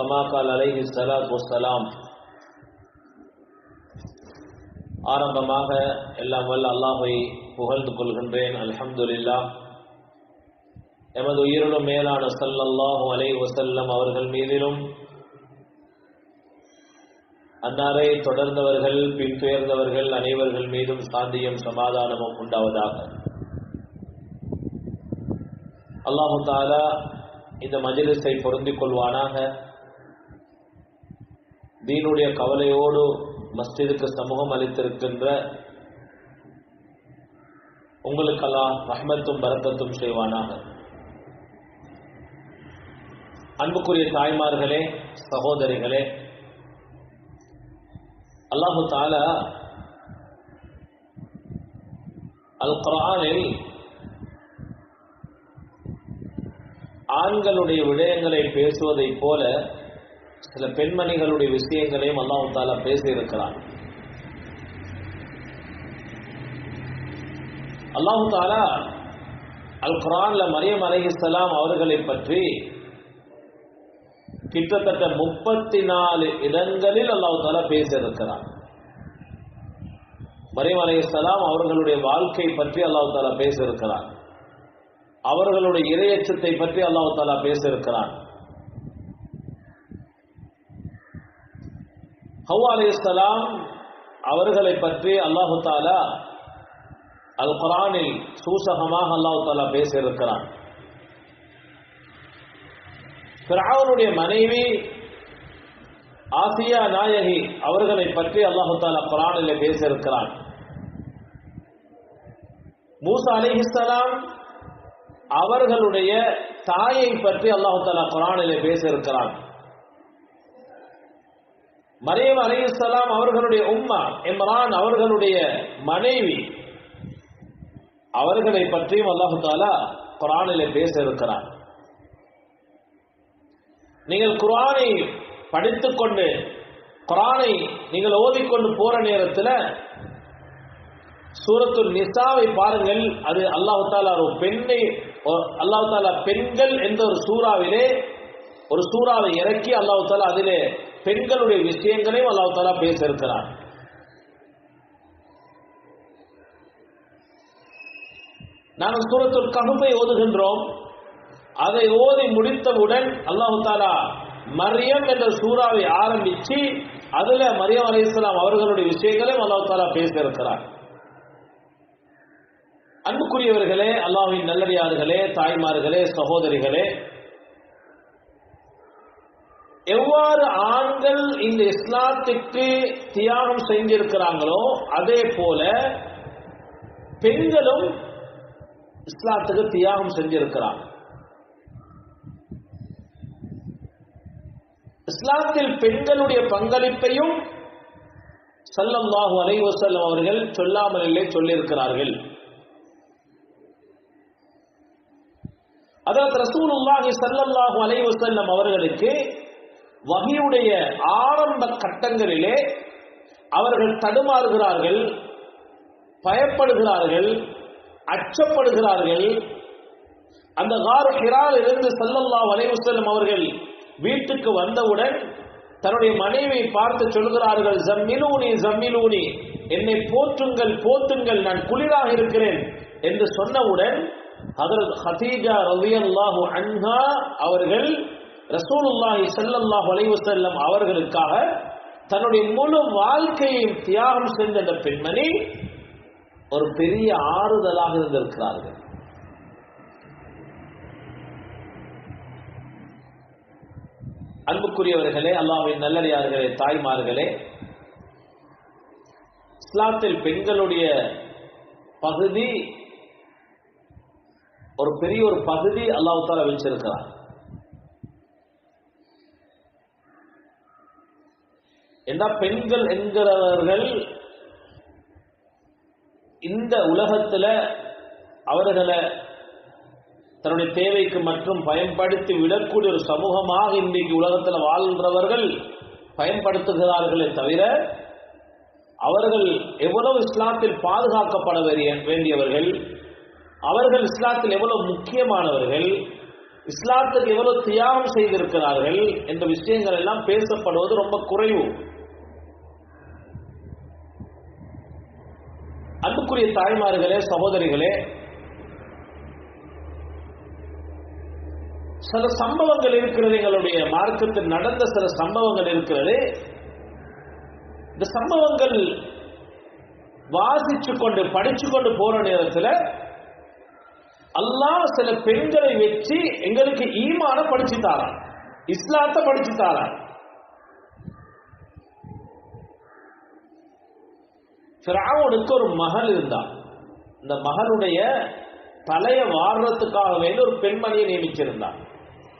Comma கால் அலைஹி ஸலாத்து வஸ்ஸலாம். ஆரம்பமாக எல்லாம் வல்ல அல்லாஹ்வை புகழ்ந்து கொள்கின்றேன். அல்ஹம்துலில்லாஹ். எமது உயிரிலும் மேலான ஸல்லல்லாஹு அலைஹி வஸல்லம் அவர்கள் மீதிலும், அன்னாரை தொடர்ந்தவர்கள் பின்துயர்ந்தவர்கள் அனைவர்கள் மீதும் சாந்தியும் சமாதானமும் உண்டாவதாக. அல்லாஹு தஆலா இந்த மஜ்லிஸை பொருந்திக் கொள்வானாக. தீனுடைய கவலையோடு மஸ்ஜிதுக்கு சமூகம் அளித்திருக்கின்ற உங்களுக்கு அல்லாஹ் ரஹ்மத்தும் பரக்கத்தும் செய்வானாக. அன்புக்குரிய தாய்மார்களே, சகோதரிகளே, அல்லாஹு தஆலா அல் குர்ஆனில் ஆண்களுடைய விடயங்களை பேசுவதைப் போல சில பெண்மணிகளுடைய விஷயங்களையும் அல்லாஹ் தஆலா பேசியிருக்கிறான். அல்லாஹ் தஆலா அல் குர்ஆன்ல மரியம் அலைஹிஸ்ஸலாம் அவர்களை பற்றி கிட்டத்தட்ட 34 இடங்களில் அல்லாஹ் தஆலா பேசியிருக்கிறான். மரியம் அலைஹிஸ்ஸலாம் அவர்களுடைய வாழ்க்கை பற்றி அல்லாஹ் தஆலா பேசியிருக்கிறான். அவர்களுடைய இறையச்சத்தை பற்றி அல்லாஹ் தஆலா பேசியிருக்கிறான். ஹவ்வா அலைஹிஸ்ஸலாம் அவர்களை பற்றி அல்லாஹ் தஆலா அல் குர்ஆனில் சூசகமாக அல்லாஹ் தஆலா பேசியிருக்கிறான். ஃபிர்அவுனுடைய மனைவி ஆசியா நாயகி அவர்களை பற்றி அல்லாஹ் தஆலா குர்ஆனில் பேசியிருக்கிறான். மூசா அலைஹிஸ்ஸலாம் அவர்களுடைய தாயை பற்றி அல்லாஹ் தஆலா குர்ஆனில் பேசியிருக்கிறான். மரியம் அலைஹிஸ்ஸலாம் அவர்களுடைய உம்மா இம்ரான் அவர்களுடைய மனைவி அவர்களை பற்றியும் அல்லாஹ் தஆலா குர்ஆனில் பேசியிருக்கிறான். நீங்கள் குர்ஆனை படித்துக்கொண்டு குர்ஆனை நீங்கள் ஓதிக்கொண்டு போற நேரத்தில் சூரத்துல் நிசாவை பாருங்கள். அது அல்லாஹ் தஆலா ஒரு பெண்ணை, அல்லாஹ் தஆலா பெண்கள் என்ற ஒரு சூறாவிலே ஒரு சூறாவை இறக்கி அல்லாஹ் தஆலா அதிலே பெண்களுடைய விஷயங்களையும் அல்லாஹ் தஆலா பேசியிருக்கிறார். நாங்கள் சூரத்துல் கஹ்ஃபை ஓதுகின்றோம். அதை ஓதி முடித்தவுடன் அல்லாஹ் தஆலா மரியம் என்ற சூறாவை ஆரம்பித்து அதுல மரியம் அலைஹிஸ்ஸலாம் அவர்களுடைய விஷயங்களையும் அல்லாஹ் தஆலா பேசியிருக்கிறார். அன்புக்குரியவர்களே, அல்லாஹ்வின் நல்லடியார்களே, தாய்மார்களே, சகோதரிகளே, எவ்வாறு ஆண்கள் இந்த இஸ்லாத்துக்கு தியாகம் செஞ்சிருக்கிறாங்களோ அதே போல பெண்களும் இஸ்லாத்துக்கு தியாகம் செஞ்சிருக்கிறாங்க. இஸ்லாத்தில் பெண்களுடைய பங்களிப்பையும் ஸல்லல்லாஹு அலைஹி வஸல்லம் அவர்கள் சொல்லாமலே சொல்லியிருக்கிறார்கள். அதாவது ரசூலுல்லாஹி ஸல்லல்லாஹு அலைஹி வஸல்லம் அவர்களுக்கு வஹீயுடைய ஆரம்ப கட்டங்களிலே அவர்கள் தடுமாறுகிறார்கள், பயப்படுகிறார்கள், அச்சப்படுகிறார்கள். அந்த கார் ஹிரால் இருந்து ஸல்லல்லாஹு அலைஹி வஸல்லம் அவர்கள் வீட்டுக்கு வந்தவுடன் தன்னுடைய மனைவியை பார்த்து சொல்கிறார்கள், ஜம்மிலூனி ஜம்மிலூனி, என்னை போற்றுங்கள் போற்றுங்கள், நான் குளிராக இருக்கிறேன் என்று சொன்னவுடன் ஹஜ்ரத் ஹதீஜா ரலியல்லாஹு அன்ஹா அவர்கள் ரசூலுல்லாஹி ஸல்லல்லாஹு அலைஹி வஸல்லம் அவர்களுக்காக தன்னுடைய முழு வாழ்க்கையையும் தியாகம் செஞ்ச அந்த பெண்மணி ஒரு பெரிய ஆறுதலாக இருந்திருக்கிறார்கள். அன்புக்குரியவர்களே, அல்லாஹ்வின் நல்லடியார்களே, தாய்மார்களே, இஸ்லாத்தில் பெண்களுடைய பகுதி ஒரு பெரிய ஒரு பகுதி அல்லாஹ் தஆலா வச்சிருக்கிறார். என்ன பெண்கள் என்கிறவர்கள் இந்த உலகத்தில் அவர்களை தன்னுடைய தேவைக்கு மற்றும் பயன்படுத்தி விடக்கூடிய ஒரு சமூகமாக இன்றைக்கு உலகத்தில் வாழ்கிறவர்கள் பயன்படுத்துகிறார்களே தவிர அவர்கள் எவ்வளவு இஸ்லாத்தில் பாதுகாக்கப்பட வேண்டியவர்கள், அவர்கள் இஸ்லாத்தில் எவ்வளவு முக்கியமானவர்கள், இஸ்லாத்துக்கு எவ்வளவு தியாகம் செய்திருக்கிறார்கள் என்ற விஷயங்கள் எல்லாம் பேசப்படுவது ரொம்ப குறைவு. அன்புக்குரிய தாய்மார்களே, சகோதரிகளே, சில சம்பவங்கள் இருக்கிறது, எங்களுடைய மார்க்கத்தில் நடந்த சில சம்பவங்கள் இருக்கிறது. இந்த சம்பவங்கள் வாசிச்சு கொண்டு படிச்சு கொண்டு போற நேரத்தில் அல்லாஹ் சில பெண்களை வச்சு எங்களுக்கு ஈமான படிச்சு தாரான், இஸ்லாத்தை படிச்சு தாரான். ஃபிரௌனுக்கு ஒரு மகள் இருந்தான். இந்த மகளுடைய தலையை வாடுறதுக்காக வேண்டி ஒரு பெண்மணியை நியமிச்சிருந்தான்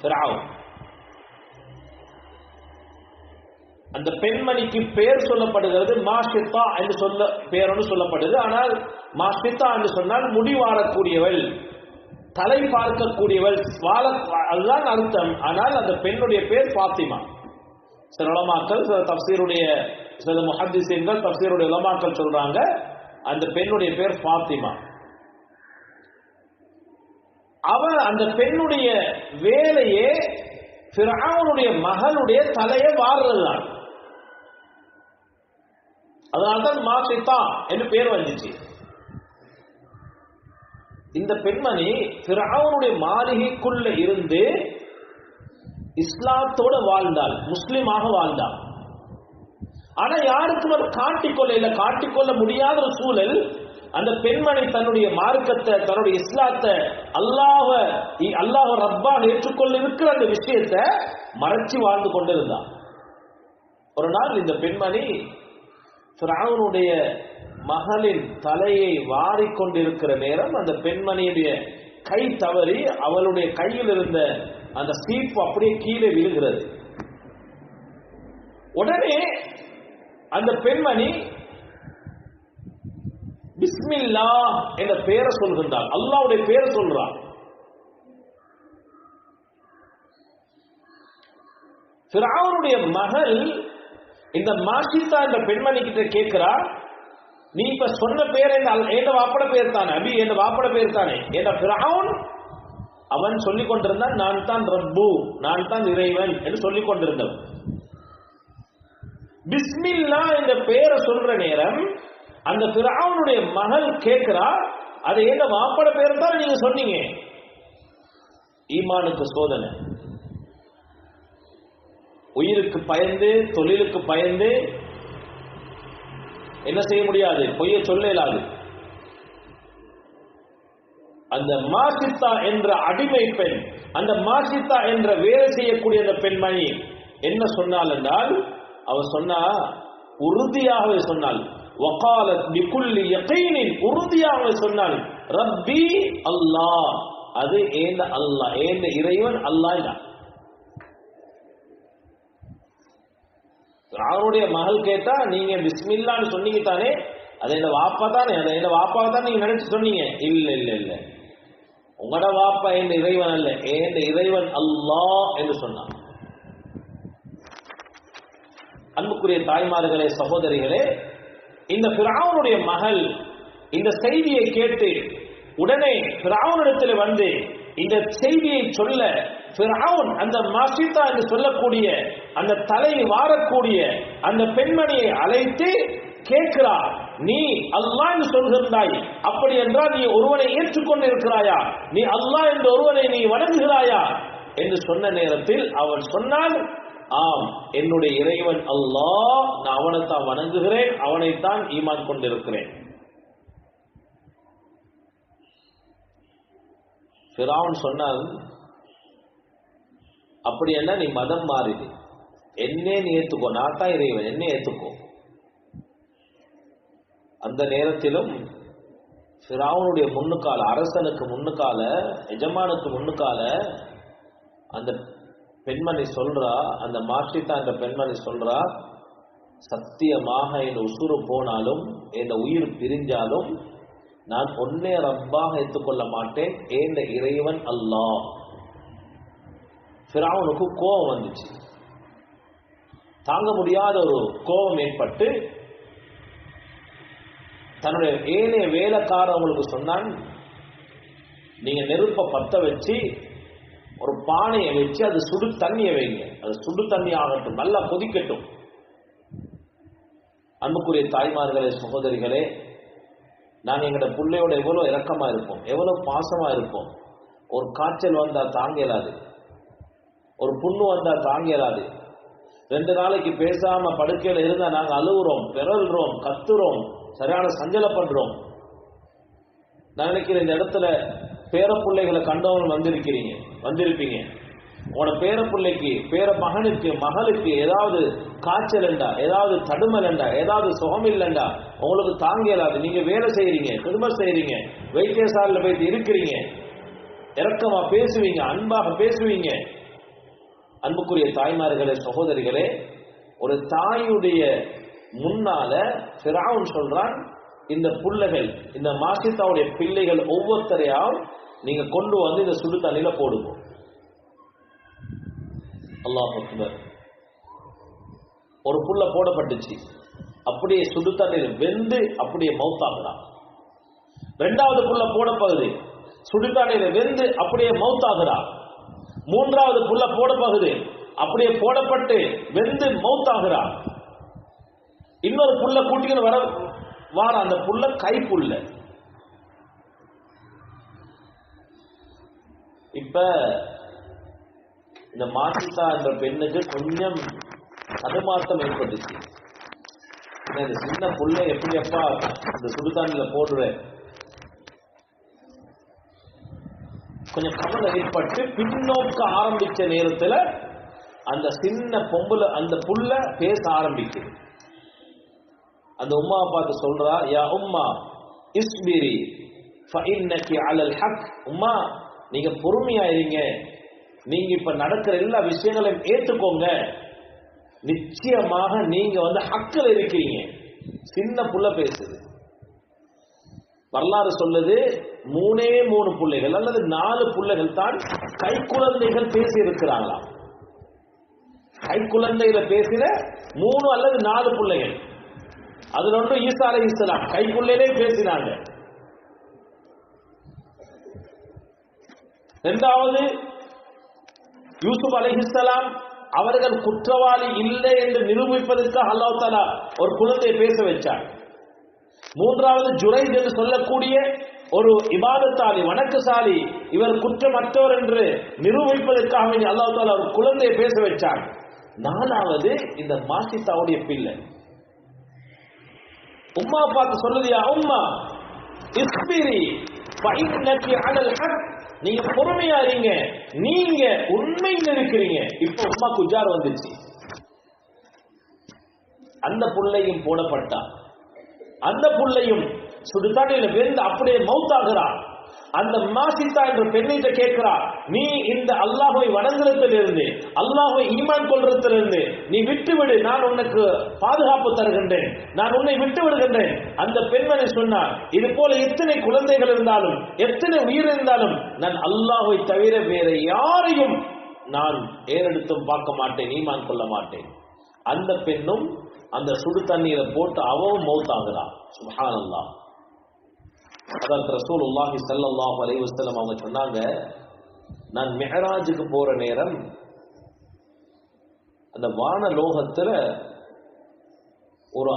ஃபிரௌன். அந்த பெண்மணிக்கு பேர் சொல்லப்படுகிறது மாஷித்தா என்று பேர் சொல்லப்படுது. ஆனால் மாஷித்தா என்று சொன்னால் முடிவாடக்கூடியவள், தலை பார்க்கக்கூடியவள், அதுதான் அர்த்தம். ஆனால் அந்த பெண்ணுடைய பேர் ஃபாத்திமா. சில உலமாக்கள், சில தஃப்சீருடைய, சில முஹத்திஸீன்கள் தஃப்சீருடைய உலமாக்கள் சொல்றாங்க அந்த பெண்ணுடைய பேர் ஃபாத்திமா. அவன் அந்த பெண்ணுடைய வேலையே ஃபிரௌனுடைய மகளுடைய தலையை வாடுறதுதான். அதனால்தான் மாஷித்தா என்று பேர் வந்துச்சு. இந்த பெண்மணி ஃபிரௌனுடைய மாளிகைக்குள்ள இருந்து இஸ்லாத்தோட வாழ்ந்தாள், முஸ்லிமாக வாழ்ந்தாள். ஆனா யாருக்கும் அது காட்டிக்கொள்ள முடியாத ஒரு சூழல். அந்த பெண்மணி தன்னுடைய மார்க்கத்தை, தன்னுடைய இஸ்லாத்தை, அல்லாஹ் ரப்பா ஏற்றுக்கொள்ள இருக்கிற அந்த விஷயத்தை மறைச்சு வாழ்ந்து கொண்டிருந்தார். ஒரு நாள் இந்த பெண்மணி ஃபிரௌனுடைய மகளின் தலையை வாரிக்கொண்டிருக்கிற நேரம் அந்த பெண்மணியுடைய கை தவறி அவளுடைய கையில் இருந்த அந்த சீப்பு அப்படியே கீழே விழுகிறது. உடனே அந்த பெண்மணி பிஸ்மில்லா என்ற பெயரை சொல்கின்றார், அல்லாஹ்வுடைய பெயரை சொல்றார். ஃபிரௌனுடைய மகள் இந்த மாஷித்தா என்ற பெண்மணி கிட்ட கேட்கிறா, நீ இப்ப சொன்ன பேர் என்ன வாப்பட பேர் தானே, அபி என்ன வாப்பட பேர் தானே என்ற ஃபிரௌன் அவன் சொல்லிக் கொண்டிருந்தான், நான் தான் ரப்பு, நான் தான் இறைவன் என்று சொல்லிக் கொண்டிருந்தவன். பிஸ்மில்லா என்ற பெயரை சொல்ற நேரம் அந்த ஃபிரௌனுடைய மகள் கேட்கிறா, அதை என்ன வாப்பட பேர் தான் நீங்க சொன்னீங்க. ஈமானுக்கு சோதனை. உயிருக்கு பயந்து, தொழிலுக்கு பயந்து என்ன செய்ய முடியாது, பொய்ய சொல்ல இயலாது. அந்த மாஷித்தா என்ற அடிமை பெண், அந்த மாஷித்தா என்ற வேலை செய்யக்கூடிய அந்த பெண்மணி என்ன சொன்னாள் என்றால், அவ சொன்னா, உறுதியாகவே சொன்னாள், வகாலத் பிகுல்லி யகீனின், உறுதியாகவே சொன்னாள், ரப்பி அல்லாஹ், அது ஏந்த அல்லாஹ், ஏந்த இறைவன் அல்லாஹ். அவருடைய மகள் கேட்டா, நீங்க பிஸ்மில்லான்னு சொன்னீங்க தானே, அது என்ன வாப்பா தானே, அதை என்ன வாப்பாவை தான் நீங்க நினைச்சு சொன்னீங்க. இல்ல இல்ல இல்ல, உங்களோட வாப்பா என்ற இறைவன் அல்ல, என்ற இறைவன் அல்லாஹ் என்று சொன்னான். அன்புக்குரிய தாய்மார்களே, சகோதரிகளே, இந்த ஃபிரௌனுடைய மகள் இந்த செய்தியை கேட்டு உடனே ஃபிரௌனிடத்தில் வந்து இந்த செய்தியை சொல்ல, ஃபிரௌன் அந்த மாஷித்தா என்று சொல்லக்கூடிய அந்த தலையை வாரக்கூடிய அந்த பெண்மணியை அழைத்து கேட்கிறார், நீ அல்லாஹ் என்று சொல்கின்றாய், அப்படி என்றால் நீ ஒருவனை ஏற்றுக்கொண்டு இருக்கிறாயா, நீ அல்லாஹ் என்ற ஒருவனை நீ வணங்குகிறாயா என்று சொன்ன நேரத்தில் அவன் சொன்னான், ஆம், என்னுடைய இறைவன் அல்லாஹ், நான் அவனைத்தான் வணங்குகிறேன், அவனைத்தான் ஈமான் கொண்டிருக்கிறேன். ஃபிரௌன் சொன்னான், அப்படி என்ன நீ மதம் மாறிடு, என்னே நீ ஏத்துக்கோ, நான் தான் இறைவன், என்னே ஏத்துக்கோ. அந்த நேரத்திலும் ஃபிரௌனுடைய முன்னுக்கால, அரசனுக்கு முன்னுக்கால, எஜமானுக்கு முன்னுக்கால அந்த பெண்மணி சொல்றா, அந்த மாஷித்தா என்ற பெண்மணி சொல்றா, சத்தியமாக என் உசுறு போனாலும், என் உயிர் பிரிஞ்சாலும் நான் ஒன்னே ரப்பாக ஏற்றுக்கொள்ள மாட்டேன், ஏந்த இறைவன் அல்லாஹ். ஃபிரௌனுக்கு கோபம் வந்துச்சு, தாங்க முடியாத ஒரு கோபம் ஏற்பட்டு தன்னுடைய ஏனைய வேலைக்காரவங்களுக்கு சொன்னான், நீங்க நெருப்பை பத்த வச்சு ஒரு பானையை வச்சு அது சுடு தண்ணியை வைங்க, அது சுடு தண்ணி ஆகட்டும், நல்லா கொதிக்கட்டும். அன்புக்குரிய தாய்மார்களே, சகோதரிகளே, நாங்க எங்களோட பிள்ளையோட எவ்வளவு இரக்கமா இருப்போம், எவ்வளவு பாசமா இருப்போம். ஒரு காய்ச்சல் வந்தா தாங்க இயலாது, ஒரு புண்ணு வந்தா தாங்க இயலாது. 2 நாளைக்கு பேசாம படுக்கையில இருந்தா நாங்க அழுகுறோம், பிறல்றோம், கத்துறோம், சரியான சஞ்சலம் பண்றோம். நான் நினைக்கிறேன் இந்த இடத்துல பேர பிள்ளைகளை கண்டவங்க வந்திருப்பீங்க. உங்களோட பேர பிள்ளைக்கு, பேர மகனுக்கு, மகளுக்கு ஏதாவது காய்ச்சல் என்றா, ஏதாவது தடுமல் என்றா, ஏதாவது சுகம் இல்லைண்டா உங்களுக்கு தாங்க இயலாது. நீங்க வேலை செய்யறீங்க, குடும்பம் செய்யறீங்க, வைத்தியசாலையில் போயிட்டு இருக்கிறீங்க, இரக்கமா பேசுவீங்க, அன்பாக பேசுவீங்க. அன்புக்குரிய தாய்மார்களே, சகோதரிகளே, ஒரு தாயுடைய முன்னால ஃபிரௌன் சொல்றான், இந்த பிள்ளைகள், இந்த மாசித்தாவுடைய பிள்ளைகள் ஒவ்வொருத்தரையாவும் நீங்க கொண்டு வந்து இந்த சுடு தண்ணியில போடுங்க. அல்லாஹ் அக்பர். ஒரு புள்ள போடப்பட்டுச்சு, அப்படியே சுடு தண்ணீர் வெந்து அப்படியே மௌத்தாகிறான். 2வது புள்ள போடப்பகுது, சுடு தண்ணீர் வெந்து அப்படியே மௌத்தாகிறான். 3வது புள்ள போடப்பகுது, அப்படியே போடப்பட்டு வெந்து மௌத்தாகிறான். இன்னொரு புள்ள கூட்டின்னு வார அந்த புள்ள கைப்புள்ள. இப்ப இந்த மாசித்தா என்ற பெண்ணுக்கு கொஞ்சம் தடுமாற்றம் ஏற்பட்டுச்சு. இந்த சின்ன புள்ள எப்படி அப்பா இந்த சுடுதானில போடுற, கொஞ்சம் கவலை ஏற்பட்டு பின்னோக்க ஆரம்பிச்ச நேரத்துல அந்த சின்ன பொம்புல அந்த புள்ள பேச ஆரம்பிக்குது. அந்த உம்மாவை பார்த்து சொல்றா, யா உம்மா இஸ்பிரி ஃபஇன்னகி அலல் ஹக். உம்மா, நீங்க பொறுமையா இருங்க, நீங்க இப்ப நடக்கிற எல்லா விஷயங்களையும் ஏற்றுக்கோங்க, நிச்சயமாக நீங்க ஹக்கில் இருக்கிறீங்க. சின்ன புள்ள பேசுது. வரலாறு சொல்லுது 3 பிள்ளைகள் அல்லது 4 பிள்ளைகள் தான் கைக்குழந்தைகள் பேசி இருக்கிறாங்களாம். கைக்குழந்தைகளை பேசின 3 அல்லது 4 பிள்ளைகள். அதுல ஒன்று ஈசா அலைஹிஸ்ஸலாம் கைக்குள்ளே பேசினாங்க. 2வது யூசுப் அலைஹிஸ்ஸலாம் அவர்கள் குற்றவாளி இல்லை என்று நிரூபிப்பதற்காக அல்லாஹ் தஆலா ஒரு குழந்தையை பேச வச்சார். 3வது ஜுரைத் என்று சொல்லக்கூடிய ஒரு இபாதத்தாளி, வணக்கசாலி, இவர் குற்றமற்றவர் என்று நிரூபிப்பதற்காக அல்லாஹ் தஆலா ஒரு குழந்தையை பேச வச்சார். 4வது இந்த மாசித்தாவுடைய பிள்ளை. உம்மா பார்த்து சொல்லுது, யா உம்மா இஸ்பிரி ஃபஇன்னகி அலல் ஹக். நீங்க பொறுமையா இருங்க, நீங்க உண்மையில் இருக்கிறீங்க. இப்ப உம்மா குஜார் வந்துச்சு. அந்த புள்ளையும் போடப்பட்டா, அந்த புள்ளையும் சுடுதண்ணில வெந்து அப்படியே மௌத்தாகிறான். அந்த மாசித்தா என்ற பெண்ணிட்ட கேட்கிறா, நீ இந்த அல்லாஹ்வை வணங்குறதிலிருந்து, அல்லாஹ்வை ஈமான் கொள்றதிலிருந்து நீ விட்டுவிடு, நான் உனக்கு பாதுகாப்பு தருகின்றேன், நான் உன்னை விட்டு விடுகின்றேன். அந்த பெண்மணி சொன்னார், இது போல எத்தனை குழந்தைகள் இருந்தாலும், எத்தனை உயிர் இருந்தாலும், நான் அல்லாஹ்வை தவிர வேற யாரையும் நான் ஏறெடுத்தும் பார்க்க மாட்டேன், ஈமான் கொள்ள மாட்டேன். அந்த பெண்ணும் அந்த சுடு தண்ணீரை போட்டு அவவும் மௌத்தாகிறான். சுப்ஹானல்லாஹ். அதற்கு ரசூலுல்லாஹி ஸல்லல்லாஹு அலைஹி வஸல்லம் அவங்க சொன்னாங்க, நான் மிஹ்ராஜுக்கு போற நேரம் அந்த வானலோகத்துல ஒரு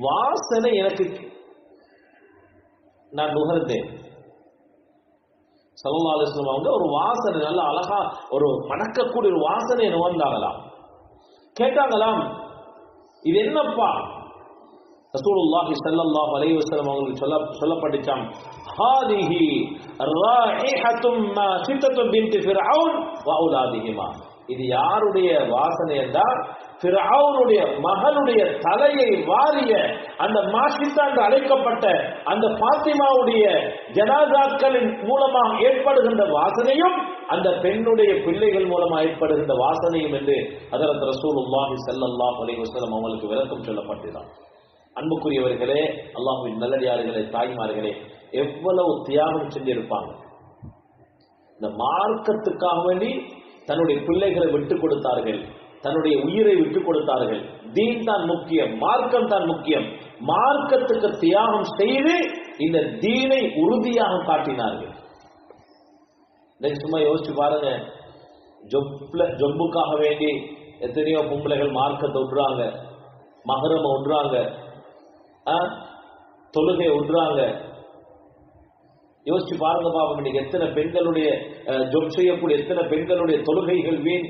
வாசனை எனக்கு நான் நுகர்ந்தேன். ஸல்லல்லாஹு அலைஹி வஸல்லம் அவங்க ஒரு வாசனை, நல்ல அழகா ஒரு மணக்கக்கூடிய ஒரு வாசனையை நுகர்ந்தாங்களாம். கேட்டாங்களாம், இது என்னப்பா? ரசூலுல்லாஹி ஸல்லல்லாஹு அலைஹி வஸல்லம் அவங்களுக்கு சொல்லப்பட்டுச்சாம், ஹாதிஹி ராயிஹத்தும் மாசித்தத்து பின்த் ஃபிர்அவுன் வ அவுலாதிஹிமா. இது யாருடைய வாசனை என்றால், ஃபிர்அவுனுடைய மகளுடைய தலையை வாரிய அந்த மாசித்தா என்று அழைக்கப்பட்ட அந்த பாத்திமாவுடைய ஜனாசாக்களின் மூலமாக ஏற்படுகின்ற வாசனையும், அந்த பெண்ணுடைய பிள்ளைகள் மூலமாக ஏற்படுகின்ற வாசனையும் என்று ஹஜ்ரத் ரசூலுல்லாஹி ஸல்லல்லாஹு அலைஹி வஸல்லம் அவங்களுக்கு விளக்கம் சொல்லப்பட்டதாம். அன்புக்குரியவர்களே, அல்லாஹ்வின் நல்லடியார்களே, தாய்மார்களே, எவ்வளவு தியாகம் செஞ்சிருப்பாங்க. இந்த மார்க்கத்துக்காக வேண்டி தன்னுடைய பிள்ளைகளை விட்டுக் கொடுத்தார்கள், தன்னுடைய உயிரை விட்டுக் கொடுத்தார்கள். தீன் தான் முக்கியம், மார்க்கம் தான் முக்கியம். மார்க்கத்துக்கு தியாகம் செய்து இந்த தீனை உறுதியாக காட்டினார்கள். இன்னைக்கு சும்மா யோசிச்சு பாருங்க, ஜொப்புக்காக வேண்டி எத்தனையோ பொம்பளைகள் மார்க்கத்தை விடுறாங்க, மகரம விடுறாங்க, தொழுகை விடுறாங்க. யோசிச்சு பாருங்க பாவம், இன்னைக்கு எத்தனை பெண்களுடைய ஜொப் செய்யக்கூடிய எத்தனை பெண்களுடைய தொழுகைகள் வீண்.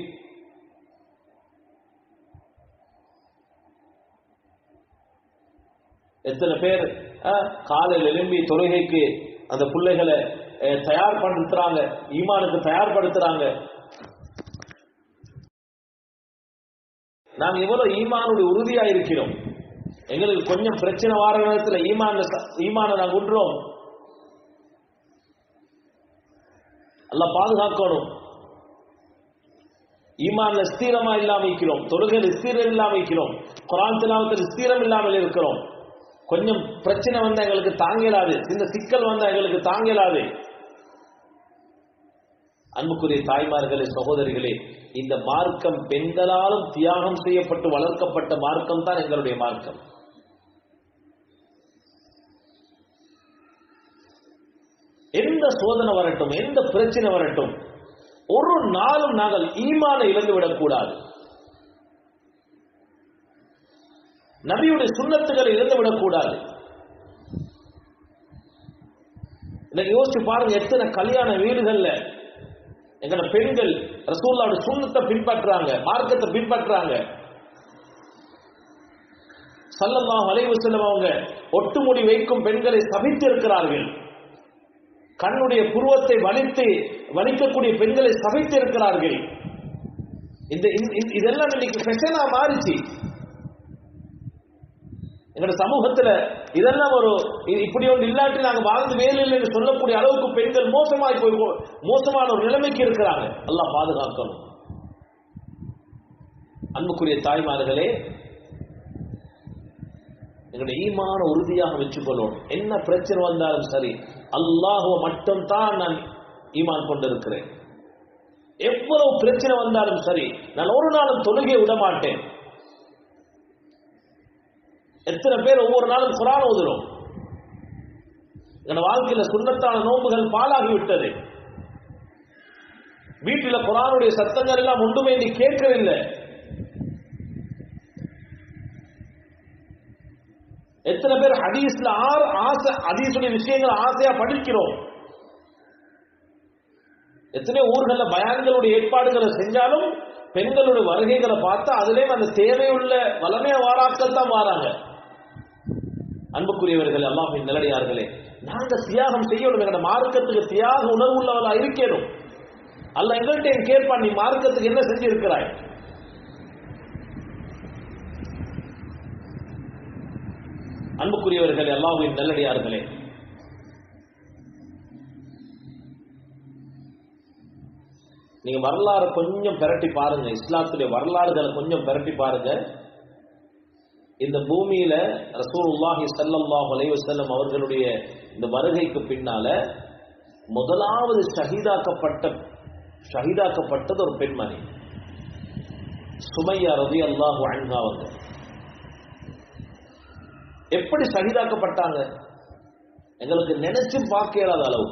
எத்தனை பேர் காலையில் எழும்பி தொழுகைக்கு அந்த பிள்ளைகளை தயார்படுத்துறாங்க, ஈமானுக்கு தயார்படுத்துறாங்க. நாங்க இவ்வளவு ஈமானுடைய உறுதியா இருக்கிறோம். எங்களுக்கு கொஞ்சம் பிரச்சனை வார நேரத்துல ஈமான நாங்க விடுறோம். அல்லாஹ் பாதுகாக்கணும். ஈமான்ல ஸ்திரமா இல்லாம இருக்கிறோம், தொழுகையில் ஸ்திரம் இல்லாம இருக்கிறோம், குர்ஆன் திலாவத்தில் ஸ்திரம் இல்லாமல் இருக்கிறோம். கொஞ்சம் பிரச்சனை வந்தா எங்களுக்கு தாங்கலாது, இந்த சிக்கல் வந்தா எங்களுக்கு தாங்கலாது. அன்புக்குரிய தாய்மார்களே, சகோதரிகளே, இந்த மார்க்கம் பெண்களாலும் தியாகம் செய்யப்பட்டு வளர்க்கப்பட்ட மார்க்கம் தான் எங்களுடைய மார்க்கம். எந்த சோதனை வரட்டும், எந்த பிரச்சனை வரட்டும், ஒரு நாளும் நாங்கள் ஈமானை இழந்துவிடக் கூடாது, நபியுடைய சுன்னத்துகளை இழந்துவிடக் கூடாது. இன்னைக்கு யோசிச்சு பாருங்க, எத்தனை கல்யாண வீடுகள்ல எங்கட பெண்கள் ரசூலுல்லாஹ்வுடைய சுன்னத்தை பின்பற்றாங்க, மார்க்கத்தை பின்பற்றாங்க. ஸல்லல்லாஹு அலைஹி வஸல்லம் அவங்க ஒட்டுமுடி வைக்கும் பெண்களை சபித்து இருக்கிறார்கள். கண்ணுடைய புருவத்தை வலிக்கக்கூடிய பெண்களை சபித்து இருக்கிறார்கள். இதெல்லாம் இன்னைக்கு ஃபேஷனா மாறிச்சு எங்க சமூகத்துல. இதெல்லாம் ஒரு இப்படி ஒன்று இல்லாட்டி நாங்க வாழ்ந்து வேலையில் என்று சொல்லக்கூடிய அளவுக்கு பெண்கள் மோசமான ஒரு நிலைமைக்கு இருக்கிறாங்க. அல்லாஹ் பாதுகாக்கணும். அன்புக்குரிய தாய்மார்களே, எங்களுடைய ஈமான உறுதியாக வச்சுக்கொள்ளணும். என்ன பிரச்சனை வந்தாலும் சரி, அல்லாஹ்வை மட்டும் தான் நான் ஈமான் கொண்டிருக்கிறேன். எவ்வளவு பிரச்சனை வந்தாலும் சரி, நான் ஒரு நாளும் தொழுகை விட மாட்டேன். எத்தனை பேர் ஒவ்வொரு நாளும் குர்ஆன் ஓதுறோம். எங்க வாழ்க்கையில சுன்னத்தான நோன்புகள் பாலாகி விட்டது. வீட்டில குர்ஆனுடைய சத்தங்கள் எல்லாம் ஒன்றுமே நீ கேட்கவில்லை. எத்தனை பேர் ஹதீஸ்ல ஹதீஸுடைய விஷயங்கள் ஆசையா படிக்கிறோம். எத்தனை ஊர்கள்ல பயான்களுடைய ஏற்பாடுகளை செஞ்சாலும் பெண்களுடைய வருகைகளை பார்த்தா அதிலே அந்த தேவையுள்ள வளமைய வாராக்கள் தான் வாராங்க. அன்புக்குரியவர்களே, அல்லாஹ்வின் நல்லடியார்களே, நாங்க தியாகம் செய்யணும். எங்க மார்க்கத்துக்கு தியாக உணர்வு உள்ளவளா இருக்கணும். அல்லாஹ் எங்கள்கிட்ட கேட்பான், நீ மார்க்கத்துக்கு என்ன செஞ்சு இருக்கிறாய்? அன்புக்குரியவர்களே, அல்லாஹ்வின் நல்லடியார்களே, நீங்க வரலாறு கொஞ்சம் பிரட்டி பாருங்க, இஸ்லாத்துடைய வரலாறுகளை கொஞ்சம் பிரட்டி பாருங்க. இந்த பூமியில ரசூலுல்லாஹி ஸல்லல்லாஹு அலைஹி வஸல்லம் அவர்களுடைய இந்த வருகைக்கு பின்னால முதலாவது ஷஹீதாக்கப்பட்டது ஒரு பெண்மணி, சுமையா ரலியல்லாஹு அன்ஹா. அவங்க எப்படி ஷஹீதாக்கப்பட்டாங்க எங்களுக்கு நினைச்சு பார்க்க இயலாத அளவு.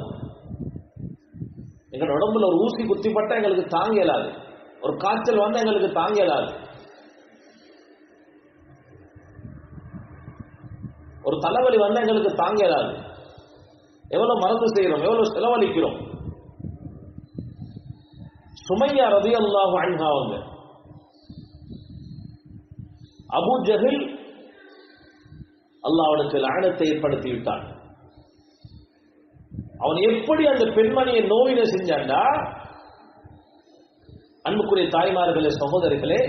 எங்க உடம்புல ஒரு ஊசி குத்திப்பட்டா எங்களுக்கு தாங்க இயலாது, ஒரு காய்ச்சல் வந்தா எங்களுக்கு தாங்க இயலாது, ஒரு தலைவலி வந்தா எங்களுக்கு தாங்க இயலாது. எவ்வளவு மருந்து செய்யறோம், எவ்வளவு செலவழிக்கிறோம். சுமையா ரலியல்லாஹு அன்ஹா அவங்க, அபூ ஜஹல் அல்லாஹ் அவனுக்கு லஅனத்தை ஏற்படுத்தி விட்டான். அவன் எப்படி அந்த பெண்மணியை நோயினை செஞ்சான்டா, அன்புக்குரிய தாய்மார்களே, சகோதரிகளே,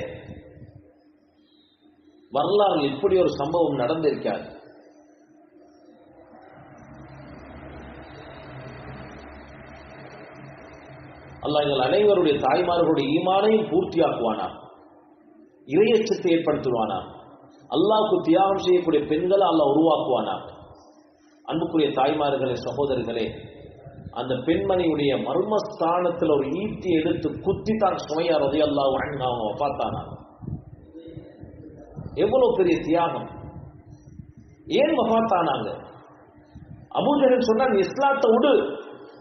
வரலாறு இப்படி ஒரு சம்பவம் நடந்திருக்காது. அல்லாஹ் எங்கள் அனைவருடைய தாய்மார்களுடைய ஈமானையும் பூர்த்தியாக்குவானா, இறையச்சத்தை ஏற்படுத்துவானா, அல்லாஹ்வுக்கு தியாகம் செய்யக்கூடிய பெண்களை அல்லாஹ் உருவாக்குவானா. அன்புக்குரிய தாய்மார்களே, சகோதரிகளே, அந்த பெண்மணியுடைய மர்மஸ்தானத்தில் ஒரு ஈட்டி எடுத்து குத்தி தான் சுமையா ரலியல்லாஹு அன்ஹா வஃபாத்தானா. எவ்வளவு பெரிய தியாகம்! ஏன் வஃபாத்தானாங்க? அபூ ஜஹல் சொன்னா, நீ இஸ்லாத்தை விடு,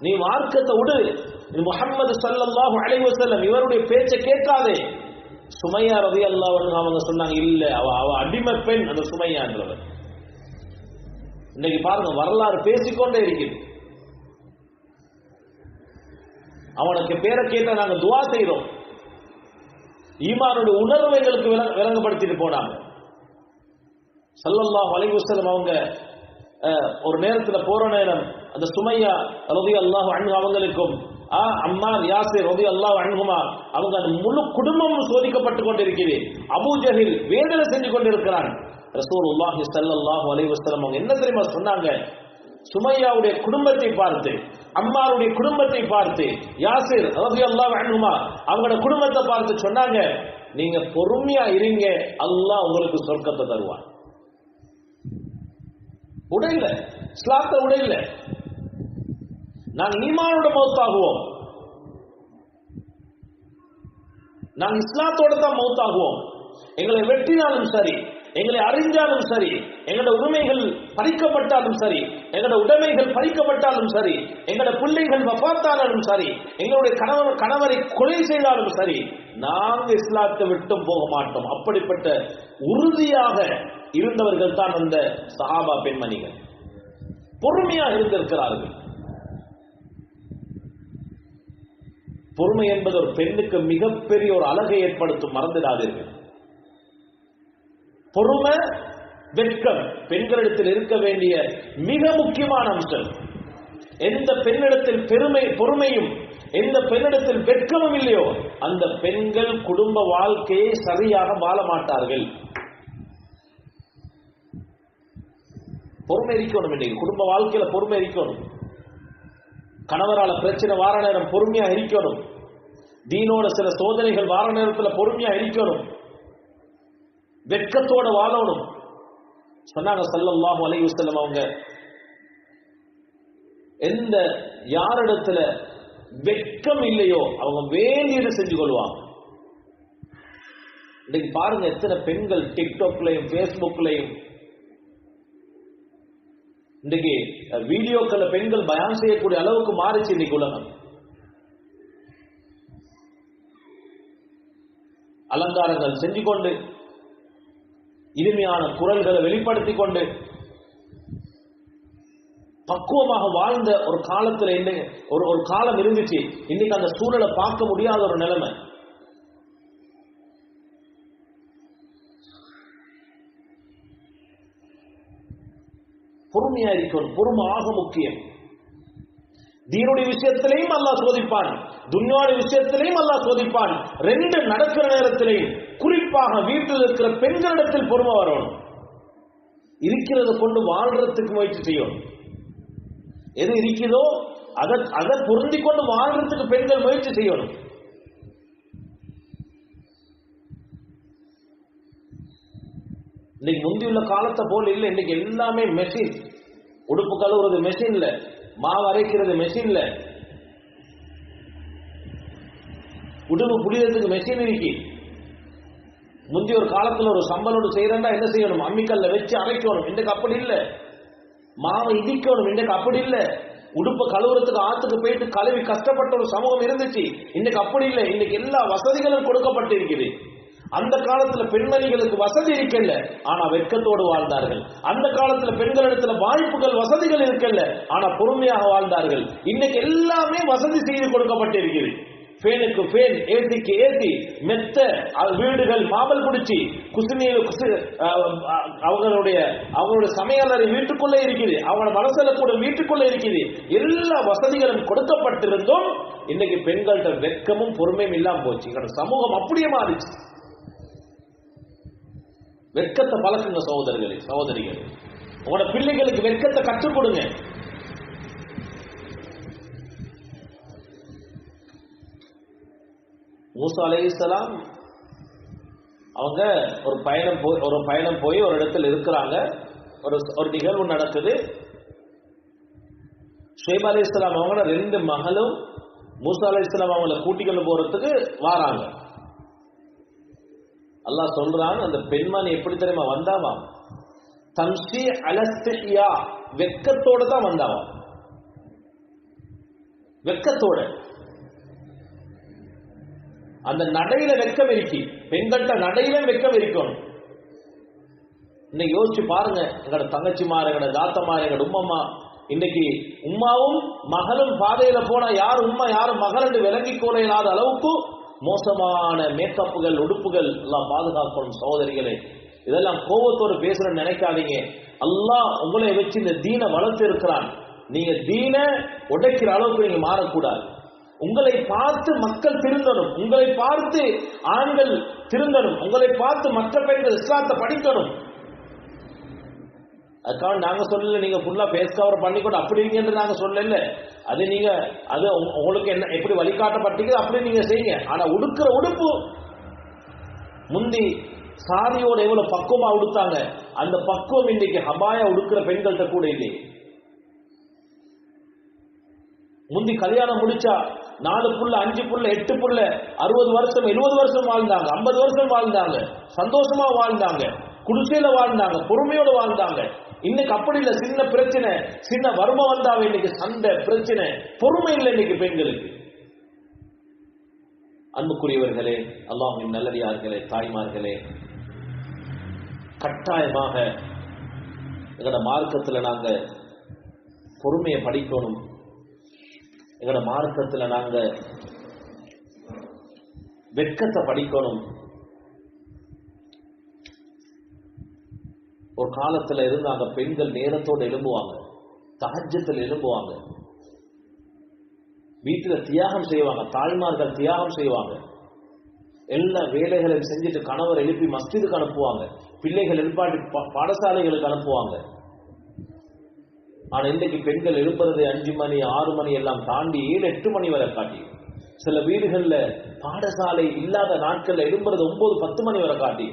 நீ மார்க்கத்தை விடு, முஹம்மது ஸல்லல்லாஹு அலைஹி வஸல்லம் இவருடைய பேச்சை கேட்காதே. சுமையா ரலியல்லாஹு அன்ஹா அவங்க சொன்னாங்க, இல்ல அவ அடிமை பெண் அந்த சுமையான்றவர். இன்னைக்கு பாருங்க வரலாறு பேசிக்கொண்டே இருக்குது. அவனுக்கு பேரை கேட்ட நாங்க துஆ செய்றோம். ஈமானுடைய உணர்வை எங்களுக்கு விளங்கப்படுத்திட்டு போனாங்க. ஸல்லல்லாஹு அலைஹி வஸல்லம் அவங்க ஒரு நேரத்துல போற நேரம் அந்த சுமையா ரலியல்லாஹு அன்ஹா அவங்களுக்கும் அம்மார் யாசிர் ரலியல்லாஹு அன்ஹுமா அவங்க அந்த முழு குடும்பமும் சோதிக்கப்பட்டு கொண்டிருக்கிறது. அபூ ஜஹில் வேதனை செஞ்சு கொண்டிருக்கிறான். ரசூலுல்லாஹி ஸல்லல்லாஹு அலைஹி வஸல்லம் அவங்க என்ன தெரியுமா சொன்னாங்க? சுமையாவுடைய குடும்பத்தை பார்த்து, அம்மாருடைய குடும்பத்தை பார்த்து, யாசிர் ரலியல்லாஹு அன்ஹுமா அவங்களோட குடும்பத்தை பார்த்து சொன்னாங்க, நீங்க பொறுமையா இருங்க, அல்லாஹ் உங்களுக்கு சொர்க்கத்தை தருவான். உடையில இஸ்லாத்தை உடையில நாங்க ஈமானோட மௌத்தாகுவோம், நாங்க இஸ்லாத்தோட தான் மௌத்தாகுவோம். எங்களை வெட்டினாலும் சரி, எங்களை அறிஞ்சாலும் சரி, எங்களோட உரிமைகள் பறிக்கப்பட்டாலும் சரி, எங்களோட உடைமைகள் பறிக்கப்பட்டாலும் சரி, எங்களோட பிள்ளைகள் வஃபாத்தானாலும் சரி, எங்களுடைய கணவரை கொலை செய்தாலும் சரி, நாங்க இஸ்லாத்தை விட்டும் போக மாட்டோம். அப்படிப்பட்ட உறுதியாக இருந்தவர்கள் தான் அந்த சஹாபா பெண்மணிகள். பொறுமையாக இருந்திருக்கிறார்கள். பொறுமை என்பது ஒரு பெண்ணுக்கு மிகப்பெரிய ஒரு அழகை ஏற்படுத்தும், மறந்துடாதீர்கள். பொறுமை, வெட்கம் பெண்களிடத்தில் இருக்க வேண்டிய மிக முக்கியமான அம்சம். எந்த பெண்ணிடத்தில் பொறுமையும் எந்த பெண்ணிடத்தில் வெட்கமும் இல்லையோ அந்த பெண்கள் குடும்ப வாழ்க்கையை சரியாக வாழ மாட்டார்கள். பொறுமை இருக்கணும். இன்னைக்கு குடும்ப வாழ்க்கையில பொறுமை இருக்கணும். கணவரால பிரச்சனை வார நேரம் பொறுமையா இருக்கணும். தீனோட சில சோதனைகள் வார நேரத்தில் பொறுமையா இருக்கணும். வெட்கத்தோட வாழணும். சொன்னாங்க ஸல்லல்லாஹு அலைஹி வஸல்லம் அவங்க, எந்த யாரிடத்துல வெட்கம் இல்லையோ அவங்க வேண்டியது செஞ்சு கொள்வாங்க. இன்னைக்கு பாருங்க எத்தனை பெண்கள் டிக்டாக்லையும் பேஸ்புக்லையும் இன்னைக்கு வீடியோக்களை பெண்கள் பயான் செய்யக்கூடிய அளவுக்கு மாறிச்சு இன்னைக்கு உலகம். அலங்காரங்கள் செஞ்சு கொண்டு இனிமையான குரல்களை வெளிப்படுத்திக் கொண்டு பக்குவமாக வாழ்ந்த ஒரு காலத்துல ஒரு காலம் இருந்துச்சு. இன்னைக்கு அந்த சூழலை பார்க்க முடியாத ஒரு நிலைமை. பொறுமையா இருக்கணும். பொறுமை ஆக முக்கியம். தீனுடைய விஷயத்திலையும் அல்லாஹ் சோதிப்பான், துன்யாவுடைய விஷயத்திலையும் அல்லாஹ் சோதிப்பான். ரெண்டு நடக்கிற நேரத்திலையும் குறிப்பாக வீட்டில் இருக்கிற பெண்களிடத்தில் பொறுமை வரணும். இருக்கிறத கொண்டு வாழ்றதுக்கு முயற்சி செய்யணும். எது இருக்கிறதோ அதை பொருந்தி கொண்டு வாழ்றதுக்கு பெண்கள் முயற்சி செய்யணும். இன்னைக்கு முந்தியுள்ள காலத்தை போல இல்லை. இன்னைக்கு எல்லாமே மெஷின். உடுப்பு கழுவுறது மெஷின்ல, மாவு அரைக்கிறது மெஷின்ல, உடுப்பு புடிக்கிறதுக்கு மெஷின் இருக்கு. முந்தைய ஒரு காலத்துல ஒரு சம்பளோடு செய்யறா என்ன செய்யணும்? அம்மிக்கல்ல வச்சு அரைக்கணும். இன்றைக்கு அப்படி இல்லை. மாவை இடிக்கணும். இன்றைக்கு அப்படி இல்லை. உடுப்பை கழுவுறதுக்கு ஆத்துக்கு போயிட்டு கழுவி கஷ்டப்பட்ட ஒரு சமூகம் இருந்துச்சு. இன்னைக்கு அப்படி இல்லை. இன்னைக்கு எல்லா வசதிகளும் கொடுக்கப்பட்டு இருக்குது. அந்த காலத்துல பெண்மணிகளுக்கு வசதி இருக்கல்ல, ஆனா வெட்கத்தோடு வாழ்ந்தார்கள். அந்த காலத்துல பெண்களிடத்துல வாய்ப்புகள் வசதிகள் இருக்கல்ல, ஆனா பொறுமையாக வாழ்ந்தார்கள். இன்னைக்கு எல்லாமே வசதி செய்து கொடுக்கப்பட்டிருக்கிறது. ஃபேனுக்கு ஃபேன், ஏசிக்கு ஏசி, மெத்த வீடுகள், மாபல் குடிச்சி, குசுநீர் அவங்களுடைய சமையலறை வீட்டுக்குள்ளே இருக்குது, அவங்களோட மனசுல கூட வீட்டுக்குள்ளே இருக்குது. எல்லா வசதிகளும் கொடுக்கப்பட்டிருந்தும் இன்னைக்கு பெண்கள்கிட்ட வெட்கமும் பொறுமையும் இல்லாம போச்சு. எங்களோட சமூகம் அப்படியே மாறிச்சு. வெட்கத்தை பழக்குங்க சகோதரர்களே, சகோதரிகளே. உங்களோட பிள்ளைகளுக்கு வெட்கத்தை கற்றுக் கொடுங்க. மூசா அலைஹிஸ்ஸலாம் அவங்க ஒரு பயணம் போய் ஒரு இடத்துல இருக்கிறாங்க. ஒரு நிகழ்வு நடக்குது. ஷுஐப் அலைஹிஸ்ஸலாம் அவங்களோட 2 மகளும் மூசா அலைஹிஸ்ஸலாம் அவங்கள கூட்டிக்கொண்டு போறதுக்கு வாராங்க. அல்லாஹ் சொல்றான், அந்த பெண்மணி எப்படி தெரியுமா வந்தாவா? தம்ஷி அலஸ்தியா, வெட்கத்தோட தான் வந்தாவா. வெட்கத்தோட. அந்த நடையில வெக்கம் இருக்கி, பெண்கள்கிட்ட நடையில வெக்கம் இருக்கணும். இன்னைக்கு யோசிச்சு பாருங்க, எங்களோட தங்கச்சிமார், எங்களோட தாத்தமார், எங்களோட உம்மம்மா, இன்னைக்கு உம்மாவும் மகளும் பாதையில போனா யார் உம்மா யார் மகள் என்று விளங்கி கொள்ள இல்லாத அளவுக்கு மோசமான மேக்கப்புகள், உடுப்புகள் எல்லாம் பாதுகாக்கணும் சகோதரிகளே. இதெல்லாம் கோபத்தோடு பேசுறேன்னு நினைக்காதீங்க. அல்லாஹ் உங்களை வச்சு இந்த தீனை வளர்த்து இருக்கிறான். நீங்க தீனை உடைக்கிற அளவுக்கு நீங்க மாறக்கூடாது. உங்களை பார்த்து மக்கள் திருந்தணும், உங்களை பார்த்து ஆண்கள் திருந்தணும், உங்களை பார்த்து மற்ற பெண்கள் இஸ்லாத்தை படிக்கணும். அதுக்காக நாங்க சொல்லல நீங்க ஃபுல்லா பேஸ் கவர் பண்ணிக்கொண்டு அப்படி என்று நாங்க சொல்லல. அது நீங்க அது உங்களுக்கு என்ன எப்படி வழிகாட்டப்பட்டீங்க அப்படி நீங்க செய்யுங்க. ஆனா உடுக்கிற உடுப்பு முந்தி சாரியோட எவ்வளவு பக்குவமா உடுத்தாங்க, அந்த பக்குவம் இன்னைக்கு ஹபாயா உடுக்கிற பெண்கள்கிட்ட கூட இல்லை. முந்தி கல்யாணம் முடிச்சா 4 புள்ள 5 புள்ள 8 புள்ள 60 வருஷம் 70 வருஷம் வாழ்ந்தாங்க, 50 வருஷம் வாழ்ந்தாங்க, சந்தோஷமா வாழ்ந்தாங்க, குடிசையில வாழ்ந்தாங்க, பொறுமையோட வாழ்ந்தாங்க. இன்னைக்கு அப்படி இல்லை. சின்ன பிரச்சனை, சின்ன வறுமை வந்தாவே இன்னைக்கு சண்டை பிரச்சனை, பொறுமை இல்லை இன்னைக்கு பெண்களுக்கு. அன்புக்குரியவர்களே, அல்லாஹ்வின் நல்லடியார்களே, தாய்மார்களே, கட்டாயமாக எங்களோட மார்க்கத்தில் நாங்க பொறுமையை படிக்கணும். எங்களோட மார்க்கத்தில் நாங்க வெட்கத்தை படிக்கணும். ஒரு காலத்துல இருந்தாங்க பெண்கள் நேரத்தோடு எழும்புவாங்க, தஹஜ்ஜுல எழும்புவாங்க, வீட்டுல தியாகம் செய்வாங்க, தாய்மார்கள் தியாகம் செய்வாங்க, எல்லா வேலைகளையும் செஞ்சுட்டு கணவர் எழுப்பி மஸ்ஜிதுக்கு அனுப்புவாங்க, பிள்ளைகள் எழுப்பாட்டி பாடசாலைகளுக்கு அனுப்புவாங்க. ஆனா இன்றைக்கு பெண்கள் எழுப்புறது 5 மணி 6 மணி எல்லாம் தாண்டி 7 8 மணி வரை காட்டி, சில வீடுகள்ல பாடசாலை இல்லாத நாட்கள்ல எழும்புறது 9 10 மணி வரை காட்டி.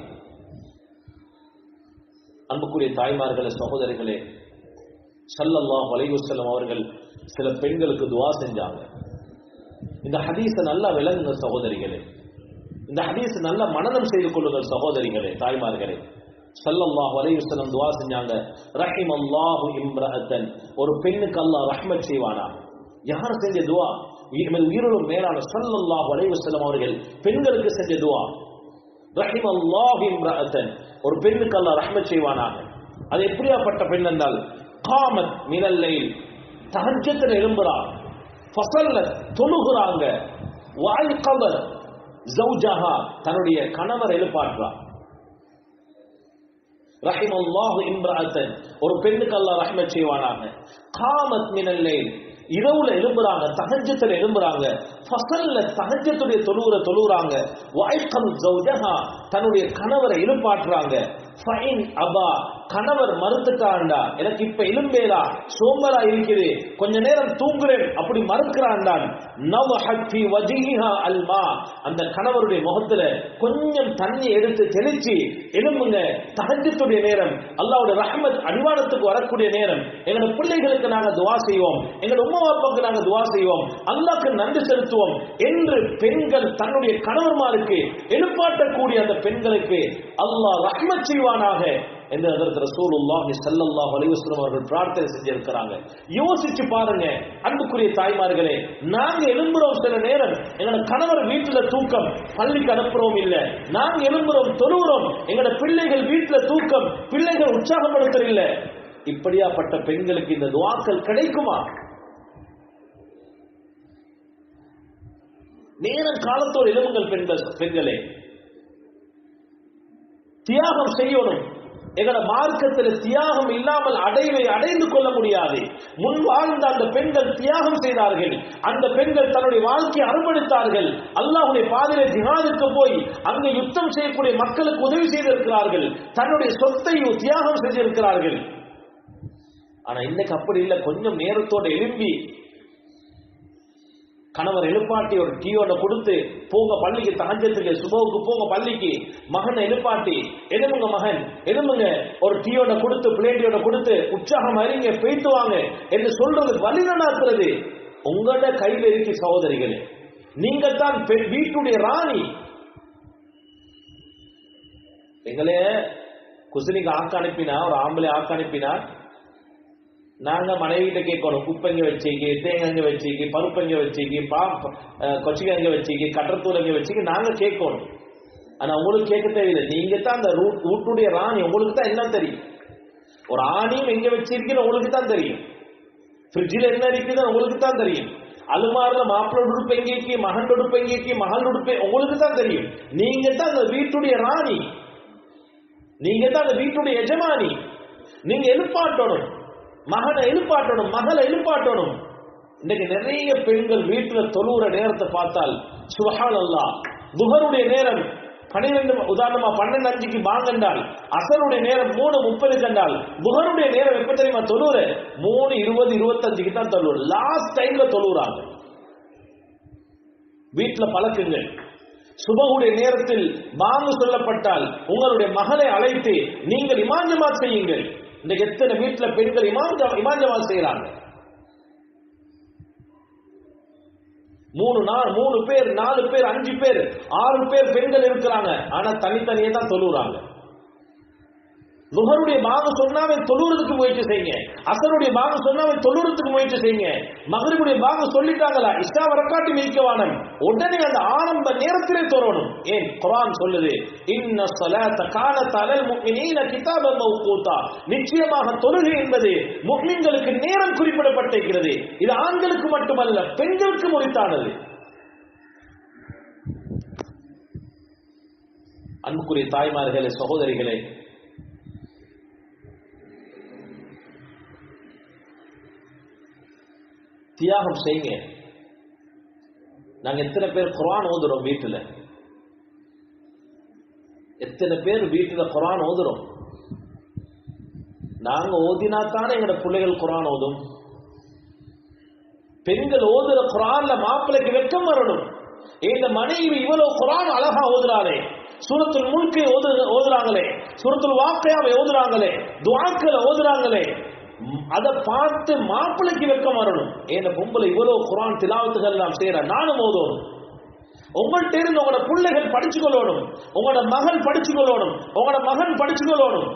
அன்புக்குரிய தாய்மார்களே, சகோதரிகளே, ஸல்லல்லாஹு அலைஹி வஸல்லம் அவர்கள் சில பெண்களுக்கு துஆ செஞ்சாங்க. இந்த ஹதீஸை நல்லா விளங்குங்க சகோதரிகளே, இந்த ஹதீஸை நல்லா மனனம் செய்து கொள்ளுங்கள் சகோதரிகளே, தாய்மார்களே. ஸல்லல்லாஹு அலைஹி வஸல்லம் துஆ செஞ்சாங்க, ரஹிமல்லாஹு இம்ரஅத்தன், ஒரு பெண்ணுக்கு அல்லாஹ் ரஹ்மத் செய்வானா. யார் செஞ்ச துஆ? உயிரிலும் மேலான ஸல்லல்லாஹு அலைஹி வஸல்லம் அவர்கள் பெண்களுக்கு செஞ்ச துஆ. ரஹிமல்லாஹு இம்ரஅத்தன், ஒரு பெண்ணுக்கு அல்லாஹ் ரஹ்மத் செய்வானாக. அது எப்படியாப்பட்ட பெண் என்றால், காமத் மினல் லைல், தஹஜ்ஜுல எழும்புறா, ஃபஸல்லத் தொழுகுறாங்க, வஅய்கபர் ஜௌஜஹா, தன்னுடைய கணவர் எழுப்பாற்றா. ரஹிமல்லாஹு இம்ரஅத்தன், ஒரு பெண்ணுக்கு அல்லாஹ் ரஹ்மத் செய்வானாக. காமத் மினல் லைல், இரவுல எழும்புறாங்க, தஹஜ்ஜுல எழும்புறாங்க, ஃபஸல்லத் தஹஜ்ஜுடைய தொழுகுறாங்க, வஅய்கல் ஜௌஜஹா, தன்னுடைய கணவரை எழுப்பாற்றுறாங்க. ஃபைன் அபா, கணவர் மறுத்துட்டான்டா, எனக்கு இப்ப எழும்பேலா, சோம்பலா இருக்குது, கொஞ்ச நேரம் தூங்குறேன் அப்படி மறுக்கிறான்டான், நவஹத் ஃபீ வஜ்ஹிஹா அல்மா, அந்த கணவருடைய முகத்துல கொஞ்சம் தண்ணி எடுத்து தெளிச்சு எழும்புங்க, தஹஜ்ஜுடைய நேரம், அல்லாஹ்வுடைய ரஹ்மத் அடிவானத்துக்கு வரக்கூடிய நேரம், எங்களோட பிள்ளைகளுக்கு நாங்க துஆ செய்வோம், எங்களோட உம்மா அப்பாவுக்கு நாங்க துஆ செய்வோம், அல்லாஹ்க்கு நன்றி செலுத்துவோம் என்று பெண்கள் தன்னுடைய கணவர்மாருக்கு எழுப்பாட்டக்கூடிய அந்த பெண்களுக்கு அல்லாஹ் ரஹ்மத் செய்வானாக என்று ஹஜ்ரத் ரசூலுல்லாஹி ஸல்லல்லாஹு அலைஹி வஸல்லம் அவர்கள் பிரார்த்தனை செஞ்சிருக்கிறாங்க. யோசிச்சு பாருங்க அன்புக்குரிய தாய்மார்களே, நாங்க எழும்புறோம் சில நேரம், எங்களோட கணவர் வீட்டுல தூக்கம், பள்ளிக்கு அனுப்புறோம் இல்ல, நாங்க எழும்புறோம் தொழுகிறோம், எங்களோட பிள்ளைகள் வீட்டுல தூக்கம், பிள்ளைகள் உற்சாகப்படுத்துற இல்ல. இப்படியாப்பட்ட பெண்களுக்கு இந்த துஆக்கள் கிடைக்குமா? நேரம் காலத்தோடு எழும்புங்கள் பெண்களே, தியாகம் செய்யணும். எங்களோட மார்க்கத்தில் தியாகம் இல்லாமல் அடைவை அடைந்து கொள்ள முடியாது. முன் வாழ்ந்த அந்த பெண்கள் தியாகம் செய்தார்கள், அந்த பெண்கள் தன்னுடைய வாழ்க்கையை அர்ப்பணித்தார்கள், அல்லாஹ்வுடைய பாதையிலே ஜிஹாதுக்கு போய் அங்கு யுத்தம் செய்யக்கூடிய மக்களுக்கு உதவி செய்திருக்கிறார்கள், தன்னுடைய சொத்தை தியாகம் செஞ்சிருக்கிறார்கள். ஆனா இன்னைக்கு அப்படி இல்லை. கொஞ்சம் நேரத்தோடு எழும்பி கணவர் எழுப்பாட்டி ஒரு டீயோட கொடுத்து போங்க பள்ளிக்கு, தஹஜ்ஜுக்கு சுபஹுக்கு போங்க பள்ளிக்கு, மகனை எழுப்பாட்டி எழுமுங்க மகன் எழுமுங்க, ஒரு டீயோட கொடுத்து பிளேட்டியோட கொடுத்து உற்சாகம் அறிங்க போய்த்து வாங்க என்று சொல்றது வழி நடாத்துறது உங்களோட கையில் இருக்கு சகோதரிகளே. நீங்க தான் வீட்டுடைய ராணி. எங்களே குசினிக்கு ஆக்க அனுப்பினா, ஒரு ஆம்பளை ஆக்க அனுப்பினா, நாங்க மனைவிட்ட கேட்கணும், உப்பெங்க வச்சிக்கு, தேங்கங்க வச்சிக்கு, பருப்பெங்க வச்சிக்கு, கொச்சிக்கங்க வச்சிக்கு, கட்டத்தூரங்க வச்சிக்கு நாங்க கேட்கணும். ஆனா உங்களுக்கு கேட்க தேவையில்லை. நீங்க தான் அந்த வீட்டுடைய ராணி, உங்களுக்கு தான் எல்லாம் தெரியும். ஒரு ஆணியும் எங்க வச்சிருக்கிற உங்களுக்கு தான் தெரியும். ஃப்ரிட்ஜில் என்ன இருக்குது உங்களுக்கு தான் தெரியும். அலுமாரில மாப்பிள்ளோட உடுப்பு எங்கேக்கு, மகன் உடுப்பு எங்கேக்கு, மகள் உடுப்பு உங்களுக்கு தான் தெரியும். நீங்க தான் அந்த வீட்டுடைய ராணி, நீங்க தான் அந்த வீட்டுடைய எஜமானி. நீங்க எழுப்பாட்டணும், மகனை எழுப்பாட்டணும், மகளை எழுப்பாட்டணும். இன்னைக்கு நிறைய பெண்கள் வீட்டுல தொழுகிற நேரத்தை பார்த்தால் சுப்ஹானல்லாஹ், துஹருடைய நேரம் 12 உதாரணமா 12:05 பாங்கண்டால், அசருடைய நேரம் 3:30 கண்டால், துஹருடைய நேரம் எப்ப தெரியுமா தொழுற 3:20 25 தான் தொழுற. லாஸ்ட் டைம்ல தொழுறாங்க. வீட்டுல பழக்குங்கள். சுபஹுடைய நேரத்தில் பாங்கு சொல்லப்பட்டால் உங்களுடைய மகனை அழைத்து நீங்கள் இமாம் ஜமாத் செய்யுங்கள். இந்த எத்தனை வீட்டுல பெண்கள் இமாம் ஜமாத் செய்யறாங்க. 3 பேர் 4 பேர் 5 பேர் 6 பேர் பெண்கள் இருக்கிறாங்க. ஆனா தனித்தனியே தான் தொழுறாங்க. லுஹருடைய பாங்கு சொன்னாவே தொழுறதுக்கு முயற்சி செய்யுங்க. அசருடைய பாங்கு சொன்னாவே தொழுறதுக்கு முயற்சி செய்யுங்க. மக்ரிபுடைய பாங்கு சொல்லிட்டாங்களா, இஸ்லா வரக்காட்டி மிக்கவானம், உடனே அந்த ஆரம்ப நேரத்திலே தொழணும். ஏன் குர்ஆன் சொல்லுது, இன்ன ஸலாத்த கானத் அலல் முஃமினீன கிதாபன் மவ்கூதா, நிச்சயமாக தொழுகை என்பது முஃமின்களுக்கு நேரம் குறிப்பிடப்பட்டிருக்கிறது. இது ஆண்களுக்கு மட்டுமல்ல, பெண்களுக்கு உரித்தானது. அன்புக்குரிய தாய்மார்களே, சகோதரிகளே, தியாகம் செய்யுங்க. நாங்க எத்தனை பேர் குர்ஆன் ஓதுறோம் வீட்டுல? எத்தனை பேர் வீட்டுல குர்ஆன் ஓதுறோம்? நாங்க ஓதினா தானே எங்களோட பிள்ளைகள் குர்ஆன் ஓதும். பெண்கள் ஓதுற குர்ஆன்ல மாப்பிள்ளைக்கு வெட்கம் வரணும். இந்த மனைவி இவ்வளவு குர்ஆன் அழகா ஓதுறாளே, சூரத்துல் முல்கை ஓதுறாங்களே, சூரத்துல் வாக்கியாவை ஓதுறாங்களே, துஆக்களை ஓதுறாங்களே, அதை பார்த்து மாப்பிளைக்கு வெட்கம் வரணும். ஏன்னா பொம்பளை இவ்வளவு குர்ஆன் திலாவத்துகள் எல்லாம் செய்யற, நானும் ஓதணும். உங்கள்கிட்ட இருந்து உங்களோட பிள்ளைகள் படிச்சுக்கொள்ளணும், உங்களோட மகள் படிச்சுக்கொள்ளணும், உங்களோட மகன் படிச்சுக்கொள்ளணும்.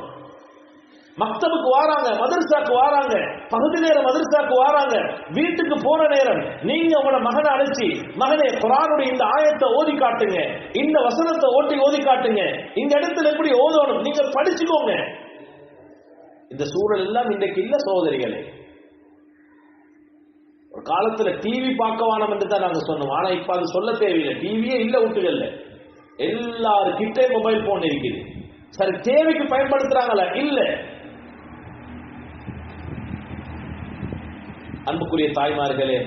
மக்தபுக்கு வாராங்க, மதரசாக்கு வாராங்க, பகுதி நேர மதரசாக்கு வாராங்க. வீட்டுக்கு போற நேரம் நீங்க உங்களோட மகனை அழைச்சி, மகனே குர்ஆனுடைய இந்த ஆயத்தை ஓதி காட்டுங்க, இந்த வசனத்தை ஓதி காட்டுங்க, இந்த இடத்துல எப்படி ஓதணும் நீங்க படிச்சுக்கோங்க. இந்த சூழல் எல்லாம் இன்றைக்கு இல்ல சகோதரிகளே. ஒரு காலத்துல டிவி பார்க்க வேணாம் என்று தான் நாங்க சொன்னோம். ஆனா இப்ப அது சொல்ல தேவையில்லை. டிவியே இல்ல வீட்டுகள்ல, எல்லாருக்கிட்டே மொபைல் போன் இருக்குது. சரி, தேவைக்கு பயன்படுத்துறாங்களா? இல்ல. அன்புக்குரிய தாய்மார்களே,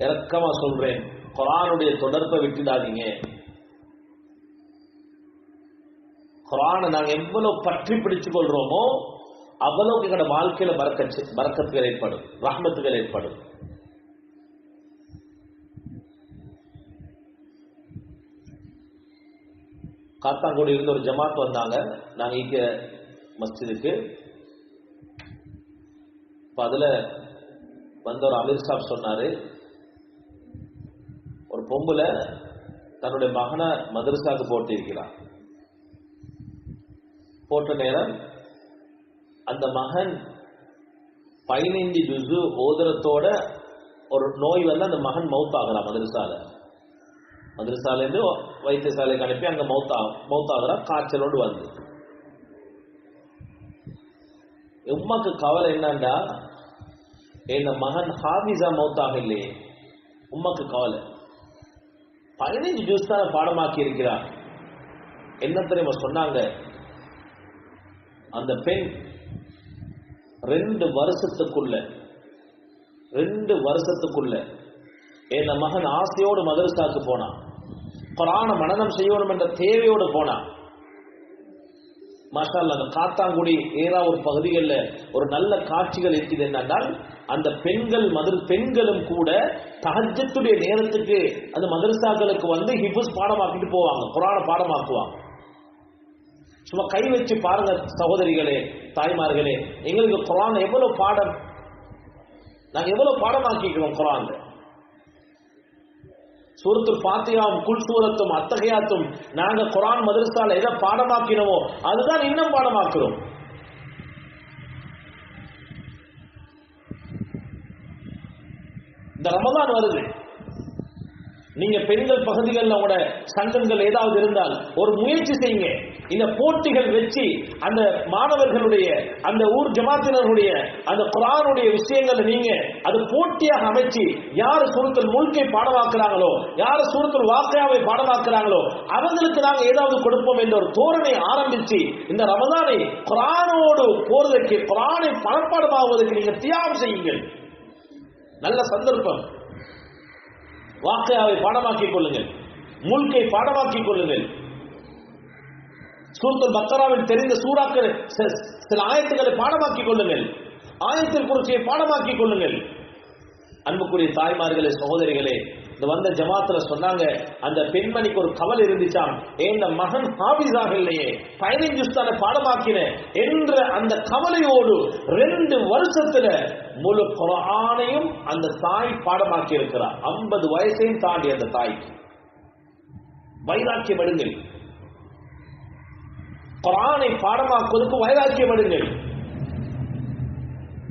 இரக்கமா சொல்றேன், குர்ஆனுடைய தொடர்பை விட்டுடாதீங்க. குர்ஆனை நாங்க எவ்வளவு பற்றி பிடிச்சு கொள்றோமோ அவ்வளவு எங்களோட வாழ்க்கையில பரக்கத்துகள் ஏற்படும், ரஹ்மத்துகள் ஏற்படும். காத்தாங்குடி இருந்து ஒரு ஜமாத் வந்தாங்க நாங்க இங்க மஸ்ஜிதுக்கு. அதுல வந்த ஒரு அமீர் சாப் சொன்னாரு, ஒரு பொம்புல தன்னுடைய மகனை மதரசாக்கு போட்டு இருக்கிறார். போட்ட நேரம் அந்த மகன் 15 ஜுஸு ஓதுறத்தோட ஒரு நோய் வந்து அந்த மகன் மௌத்தாகிறான். மதரசால இருந்து வைத்தியசாலைக்கு அனுப்பி அங்க மௌத்தாகிறான், காய்ச்சலோடு வந்து. உம்மாக்கு கவலை என்னண்டா, இந்த மகன் ஹாபிஸா மௌத்தாக இல்லையே. உம்மாக்கு கவலை. 15 ஜூஸ் தான் பாடமாக்கி இருக்கிறார். என்ன தெரியுமா சொன்னாங்க, அந்த பெண் 2 வருஷத்துக்குள்ள என் மகன் ஆசையோடு மதரசாக்கு போனான், குர்ஆனை மனனம் செய்யணும் என்ற தேவையோடு போனான். மாஷா அல்லாஹ். அந்த காத்தாங்குடி ஏரா ஒரு பகுதிகளில் ஒரு நல்ல காட்சிகள் இருக்குது. என்னென்றால் அந்த பெண்களும் கூட தஹஜ்ஜுடைய நேரத்துக்கு அந்த மதரசாக்களுக்கு வந்து ஹிஃப்ஸ் பாடமாக்கிட்டு போவாங்க, குர்ஆனை பாடமாக்குவாங்க. சும்மா கை வச்சு பாருங்க சகோதரிகளே, தாய்மார்களே, எங்களுக்கு குர்ஆன் எவ்வளவு பாடம், நாங்க எவ்வளவு பாடமாக்கிக்கிறோம் குர்ஆன்ல. சூரத்துல் ஃபாத்திஹாவும் குல் சூரத்தும் அத்தஹியாத்தும் நாங்க குர்ஆன் மதரசால எதை பாடமாக்கினோமோ அதுதான் இன்னும் பாடமாக்குறோம். இந்த ரமதான் வருது, நீங்க பெண்கள் பகுதிகளில் உங்களோட சங்கங்கள் ஏதாவது இருந்தால் ஒரு முயற்சி செய்யுங்க. இந்த போட்டிகள் வச்சு அந்த மாணவர்களுடைய அந்த ஊர் ஜமாத்தினருடைய அந்த குர்ஆனுடைய விஷயங்களை நீங்க அது போட்டியாக அமைச்சு யார் சூரத்துல் முல்கை பாடமாக்குறாங்களோ, யார் சூரத்துல் வாக்கியாவை பாடமாக்குறாங்களோ அவங்களுக்கு நாங்க ஏதாவது கொடுப்போம் என்ற ஒரு தோரணை ஆரம்பிச்சு இந்த ரமதானை குர்ஆனோடு போறதுக்கு, குர்ஆனை பணப்பாடமாகுவதற்கு நீங்க தியாகம் செய்யுங்கள். நல்ல சந்தர்ப்பம். வாக்கியாவை பாடமாக்கிக் கொள்ளுங்கள், முல்கை பாடமாக்கிக் கொள்ளுங்கள். சூரத்துல் பக்கராவில் தெரிந்த சூறாக்கள் சில ஆயத்துக்களை பாடமாக்கிக் கொள்ளுங்கள், ஆயத்தில் குறிச்சியை பாடமாக்கிக் கொள்ளுங்கள். அன்புக்குரிய தாய்மார்களே, சகோதரிகளே, இந்த வந்த ஜமாத்துல சொன்னாங்க, அந்த பெண்மணிக்கு ஒரு கவலை இருந்துச்சாம், என் மகன் ஹாபிஸாக இல்லையே, 15 ஜுஸ்தான பாடமாக்கின என்ற அந்த கவலையோடு 2 வருஷத்துல முழு குர்ஆனையும் அந்த தாய் பாடமாக்கி இருக்கிறார். 50 வயசையும் தாண்டி அந்த தாய்க்கு வைராக்கியம் எடுங்கள். குர்ஆனை பாடமாக்குவதற்கு வைராக்கியம் எடுங்கள்.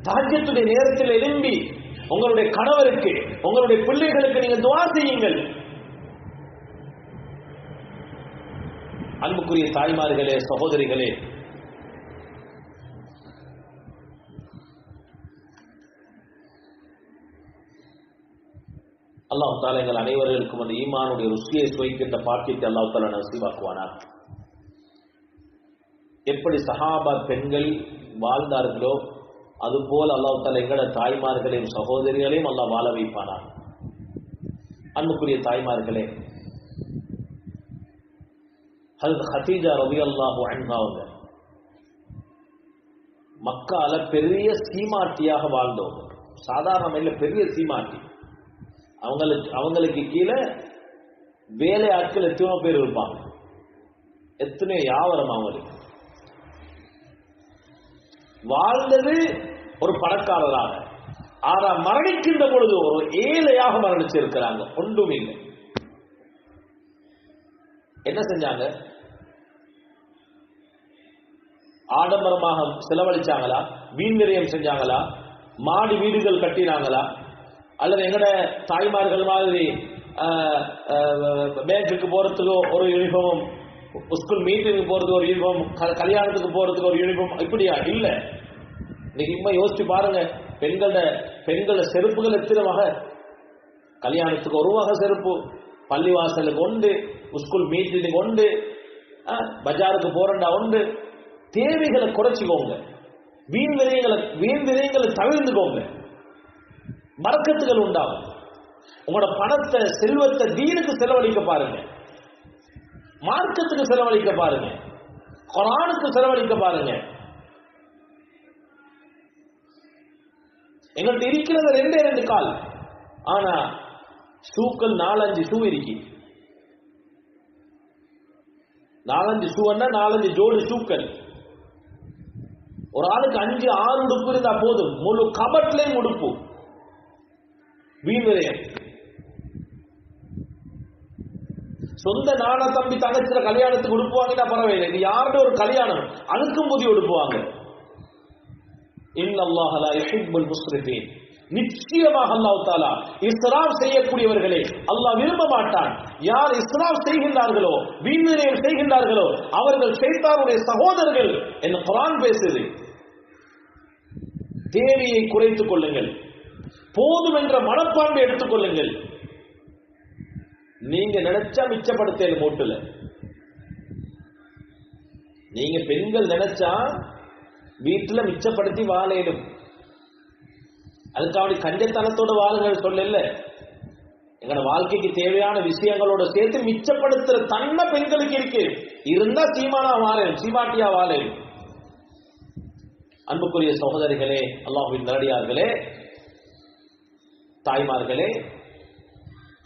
தஹஜ்ஜுடைய நேரத்தில் எழும்பி உங்களுடைய கணவருக்கு, உங்களுடைய பிள்ளைகளுக்கு நீங்க துஆ செய்யுங்கள். அன்புக்குரிய தாய்மார்களே, சகோதரிகளே, அல்லாஹ் தஆலா எங்கள் அனைவர்களுக்கும் அந்த ஈமானுடைய ருசியை சுவைக்கின்ற பாக்கியத்தை அல்லாஹ் தஆலா நசீபாக்குவானார். எப்படி சஹாபா பெண்கள் வாழ்ந்தார்களோ அதுபோல் அல்லாஹ் தஆலா எங்கள தாய்மார்களையும் சகோதரிகளையும் அல்லாஹ் வாழ வைப்பானார். அன்புக்குரிய தாய்மார்களே, ஹஜ்ரத் ஹதீஜா ரலியல்லாஹு அன்ஹா அவங்க மக்கால பெரிய சீமாட்டியாக வாழ்ந்தவங்க. சாதாரண இல்ல, பெரிய சீமாட்டி. அவங்களுக்கு கீழே வேலை ஆட்கள் எத்தனையோ பேர் இருப்பாங்க, எத்தனையோ வியாபாரம். அவங்களுக்கு வாழ்ந்தது ஒரு பணக்காரராக, ஆனா மரணிக்கின்ற பொழுது ஒரு ஏழையாக மரணிச்சிருக்கிறாங்க. ஒன்றும் இல்லை. என்ன செஞ்சாங்க? ஆடம்பரமாக செலவழிச்சாங்களா? வீண் விரயம் செஞ்சாங்களா? மாடி வீடுகள் கட்டினாங்களா? அல்லது எங்கட தாய்மார்கள் மாதிரி பேங்குக்கு போறதுக்கு ஒரு யூனிஃபார்ம், ஸ்கூல் மீட்டிங் போறதுக்கு ஒரு யூனிஃபார்ம், கல்யாணத்துக்கு போறதுக்கு ஒரு யூனிஃபார்ம், இப்படியா? இல்ல. நீங்க யோசிச்சு பாருங்க, பெண்கள செருப்புகள் எத்தனை வகை. கல்யாணத்துக்கு ஒரு வகை செருப்பு, பள்ளிவாசலுக்கு ஒன்று, ஸ்கூல் மீட்டிங் ஒன்று, பஜாருக்கு போறண்டா ஒன்று. தேவைகளை குறைச்சிக்கோங்க, வீண் விரயங்களை தவிர்த்துக்கோங்க. பரக்கத்துகள் உண்டாகும். உங்களோட பணத்தை, செல்வத்தை தீனுக்கு செலவழிக்க பாருங்க, மார்க்கத்துக்கு செலவழிக்க பாருங்க, குர்ஆனுக்கு செலவழிக்க பாருங்க. எங்கள்கிட்ட இருக்கிறது 2 கால், ஆனா ஷூக்கள் 4-5 ஷூ இருக்கு. 4-5 ஷூன்னா 4-5 ஜோடி ஷூக்கள். ஒரு ஆளுக்கு 5-6 உடுப்பு இருந்தா போதும், முழு கபட்லையும் உடுப்பு. வீண் விரயம். சொந்த நானா தம்பி தங்கச்சில கல்யாணத்துக்கு உடுப்புவாங்கன்னா பரவாயில்லை, இது யாருடைய ஒரு கல்யாணம், அதுக்கும் புதிய உடுப்புவாங்க. இன்னல்லாஹ லா யுஹிப்புல் முஸ்ரிஃபீன். நிச்சயமாக அல்லாஹ் தஆலா இஸ்ராஃப் செய்யக்கூடியவர்களை அல்லாஹ் விரும்ப மாட்டான். யார் இஸ்ராஃப் செய்கின்றார்களோ, வீண் விரயம் செய்கின்றார்களோ அவர்கள் ஷைத்தானுடைய சகோதரர்கள் என்று குர்ஆன் பேசுது. தேவையை குறைத்துக் கொள்ளுங்கள், போதும் என்ற மனப்பான்மை எடுத்துக் கொள்ளுங்கள். நீங்க நினைச்சா மிச்சப்படுத்த மூட்டுல, நீங்க பெண்கள் நினைச்சா வீட்டுல மிச்சப்படுத்தி வாழணும். அதுக்காக கஞ்சத்தனத்தோட வாழுங்கள் சொல்லல. எங்களோட வாழ்க்கைக்கு தேவையான விஷயங்களோட சேர்த்து மிச்சப்படுத்துற தன்மை பெண்களுக்கு இருக்கு. இருந்தா சீமானா வாழணும், சீமாட்டியா வாழணும். அன்புக்குரிய சகோதரிகளே, அல்லாஹ்வின் நல்லடியார்களே, தாய்மார்களே,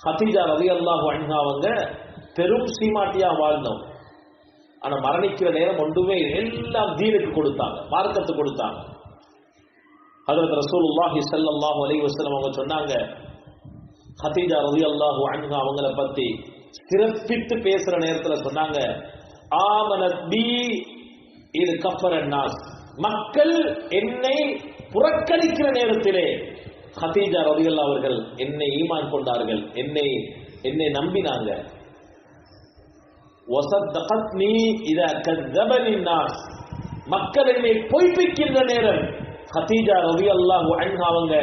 ஹதீஜா ரலியல்லாஹு அன்ஹா அவங்க பெரும் சீமாட்டியா வாழ்ந்தோம். ஆனா மரணிக்கிற நேரம் ஒன்றுமே எல்லாம் தீனுக்கு கொடுத்தாங்க, மார்க்கத்துக்கு கொடுத்தாங்க. ஹஜ்ரத் ரசூலுல்லாஹி ஸல்லல்லாஹு அலைஹி வஸல்லம் அவங்க சொன்னாங்க, ஹதீஜா ரலியல்லாஹு அன்ஹா அவங்கள பத்தி சிறப்பித்து பேசுற நேரத்துல சொன்னாங்க, ஆமனத் பி இது கஃபரன் நாஸ். மக்கள் என்னை புறக்கணிக்கிற நேரத்திலே ஹதீஜா ரலியல்லாஹு அவர்கள் என்னை ஈமான் கொண்டார்கள், என்னை நம்பினாங்க. வஸத்தகத்னி இதா கذبني الناس, மக்கள் என்னை பொய்ப்பிக்கின்ற நேரம் ஹதீஜா ரலியல்லாஹு அன்ஹா அவங்க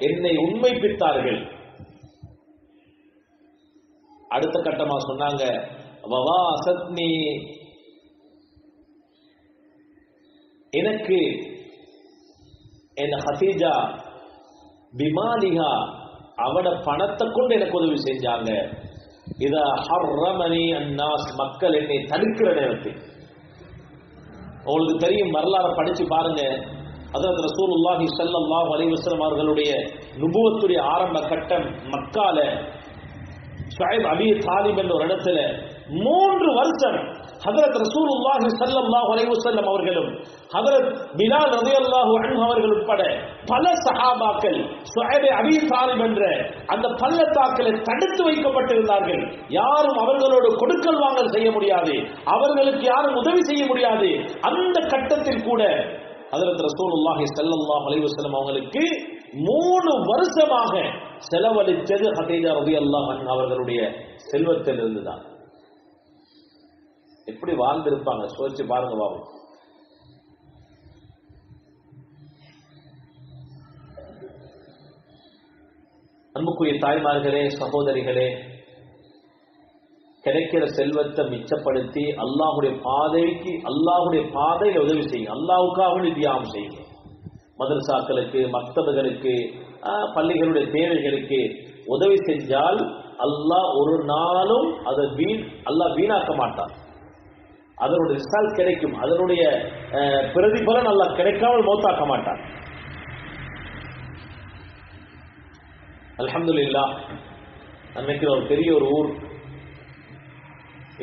என்னை உண்மைப்பித்தார்கள். அடுத்த கட்டமா சொன்னாங்க, வவாசத்னி, எனக்கு என் ஹதீஜா பிமாலிஹா, அவட பணத்தை கொண்டு எனக்கு உதவி செஞ்சாங்க. இதா ஹர்ரமனி அன்னாஸ், மக்கள் என்னை தடுக்கிற நேரத்தில். உங்களுக்கு தெரியும், வரலாறு படிச்சு பாருங்க. ஹஜ்ரத் ரசூலுல்லாஹி ஸல்லல்லாஹு அலைஹி வஸல்லம் அவர்களுடைய நுபுவத்துடைய ஆரம்ப கட்டம் மக்கால ஷுஐப் அபி தாலிப் என்ற ஒரு இடத்துல 3 வருஷம் ஹஜ்ரத் ரசூலுல்லாஹி ஸல்லல்லாஹு அலைஹி வஸல்லம் அவர்களும் ஹஜ்ரத் பிலால் ரலியல்லாஹு அன்ஹு அவர்கள் உட்பட பல சஹாபாக்கள் ஷுஐப் அபி தாலிப் என்ற அந்த பள்ளத்தாக்கில் தடுத்து வைக்கப்பட்டிருந்தார்கள். யாரும் அவர்களோடு கொடுக்கல் வாங்கல் செய்ய முடியாது, அவர்களுக்கு யாரும் உதவி செய்ய முடியாது. அந்த கட்டத்தில் கூட ஹஜ்ரத் ரசூலுல்லாஹி ஸல்லல்லாஹு அலைஹி வஸல்லம் அவங்களுக்கு 3 வருஷமாக செலவழித்தது ஹதீஜா ரலியல்லாஹு அன்ஹா அவர்களுடைய செல்வத்தில் இருந்துதான். எப்படி வாழ்ந்திருப்பாங்க சோதிச்சு பாருங்க பாபு. அன்புக்குரிய தாய்மார்களே, சகோதரிகளே, கிடைக்கிற செல்வத்தை மிச்சப்படுத்தி அல்லாஹ்வுடைய பாதையில் உதவி செய்யுங்க. அல்லாஹ்வுக்காக தியாகம் செய்யுங்க. மதரசாக்களுக்கு, மக்தபுகளுக்கு, பள்ளிகளுடைய தேவைகளுக்கு உதவி செஞ்சால் அல்லாஹ் ஒரு நாளும் அதை அல்லாஹ் வீணாக்க மாட்டான். அதனுடைய ரிசல்ட் கிடைக்கும், அதனுடைய பிரதிபலன் அல்லாஹ் கிடைக்காமல் மௌத்தாக்க மாட்டான். அல்ஹம்துலில்லாஹ். நினைக்கிற ஒரு பெரிய ஒரு ஊர்,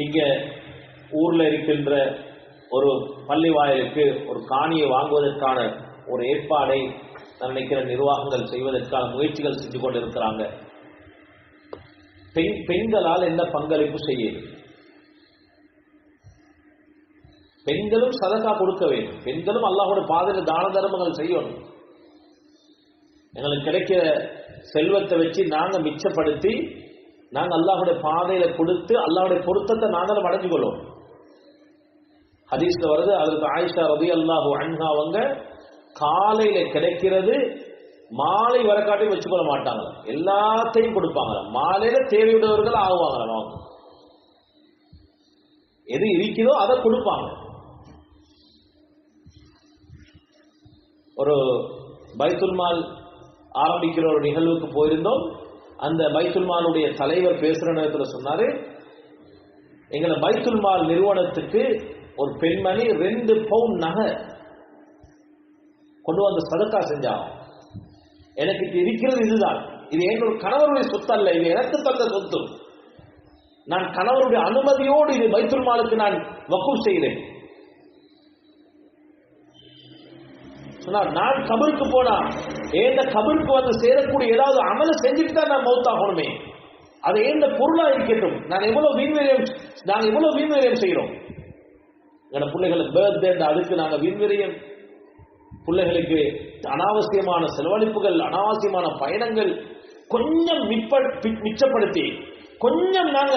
இங்க ஊர்ல இருக்கின்ற ஒரு பள்ளி வாயிலுக்கு ஒரு காணியை வாங்குவதற்கான ஒரு ஏற்பாடை நினைக்கிற நிர்வாகங்கள் செய்வதற்கான முயற்சிகள் செஞ்சு கொண்டிருக்கிறாங்க. பெண்களால் என்ன பங்களிப்பு செய்யுது? பெண்களும் சதகா கொடுக்க வேண்டும், பெண்களும் அல்லாஹ்வுடைய பாதையில் தான தர்மங்கள் செய்யணும். எங்களுக்கு கிடைக்கிற செல்வத்தை வச்சு நாங்க மிச்சப்படுத்தி நாங்க அல்லாஹ்வுடைய பாதையில கொடுத்து அல்லாஹ்வுடைய பொருத்தத்தை நாங்களும் அடைஞ்சு கொள்வோம். ஹதீஸ்ல வருது, ஹஜ்ரத் ஆயிஷா ரலியல்லாஹு அன்ஹா அவங்க காலையில கிடைக்கிறது மாலை வர காட்டி வச்சுக்கொள்ள மாட்டாங்க, எல்லாத்தையும் கொடுப்பாங்க. மாலையில தேவையுடையவர்கள் ஆகுவாங்க, அவங்க எது இருக்கிறதோ அதை கொடுப்பாங்க. ஒரு பைத்துல் மால் ஆரம்பிக்கிற ஒரு நிகழ்வுக்கு போயிருந்தோம். அந்த பைத்துல் மாலுடைய தலைவர் பேசுற நேரத்தில் சொன்னாரு, எங்களை பைத்துல் மால் நிறுவனத்துக்கு ஒரு பெண்மணி 2 பவுன் நகை கொண்டு வந்து சதக்கா செஞ்சாங்க. எனக்கு இருக்கிறது இதுதான், இது என்னோட கணவருடைய சொத்து அல்ல, இது எனக்கு தந்த சொத்து. நான் கணவருடைய அனுமதியோடு இது பைத்துல் மாலுக்கு நான் வக்ஃப் செய்கிறேன் சொன்னார். நான் கபருக்கு போனா ஏந்த கபருக்கு வந்து சேரக்கூடிய ஏதாவது அமல செஞ்சுட்டு தான் நான் மௌத்தாகணுமே, அது ஏந்த பொருளா இருக்கட்டும். நாங்க எவ்வளவு வீண்விரயம் செய்யறோம். எங்க பிள்ளைகளுக்கு பர்த்டே, அதுக்கு நாங்க வீண்விரயம், பிள்ளைகளுக்கு அனாவசியமான செலவழிப்புகள், அனாவசியமான பயணங்கள். கொஞ்சம் மிச்சப்படுத்தி கொஞ்சம் நாங்க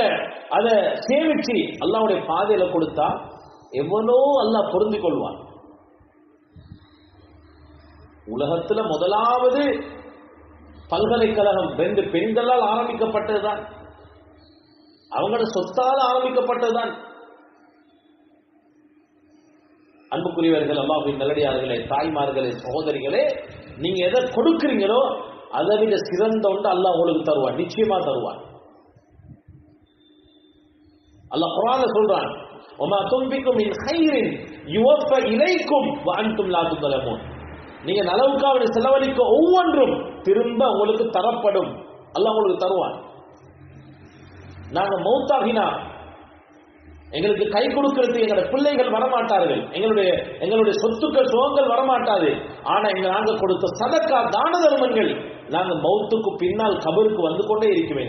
அதை சேமிச்சு அல்லாஹ்வுடைய பாதையில கொடுத்தா எவ்வளோ அல்லாஹ் பொருந்திக் கொள்வான். உலகத்துல முதலாவது பல்கலைக்கழகம் 2 பெண்களால் ஆரம்பிக்கப்பட்டதுதான், அவங்களோட சொத்தால் ஆரம்பிக்கப்பட்டதுதான். அன்புக்குரியவர்கள், அல்லாஹ்வின் நல்லடியார்களே, தாய்மார்களே, சகோதரிகளே, நீங்க எதை கொடுக்கிறீங்களோ அதை விட சிறந்த ஒன்று அல்லாஹ் உங்களுக்கு தருவான், நிச்சயமா தருவான். அல்லாஹ் குர்ஆன்ல சொல்றான், வமா துன்பிகு மின் கைரின் யுவஃப இலைக்கும் வ அன்தும் லா துظلمون. நீங்க நலவுக்காக செலவழிக்க ஒவ்வொன்றும் திரும்ப உங்களுக்கு தரப்படும், அல்லாஹ் உங்களுக்கு தருவான். நாங்க மௌத்தாகினா எங்களுக்கு கை கொடுக்கிறது எங்களுடைய பிள்ளைகள் வரமாட்டார்கள், எங்களுடைய சொத்துக்கள் சுகங்கள் வரமாட்டாது. ஆனா நாங்க கொடுத்த சதக்கா, தான தர்மங்கள் நாங்க மௌத்துக்கு பின்னால் கபருக்கு வந்து கொண்டே இருக்குமே.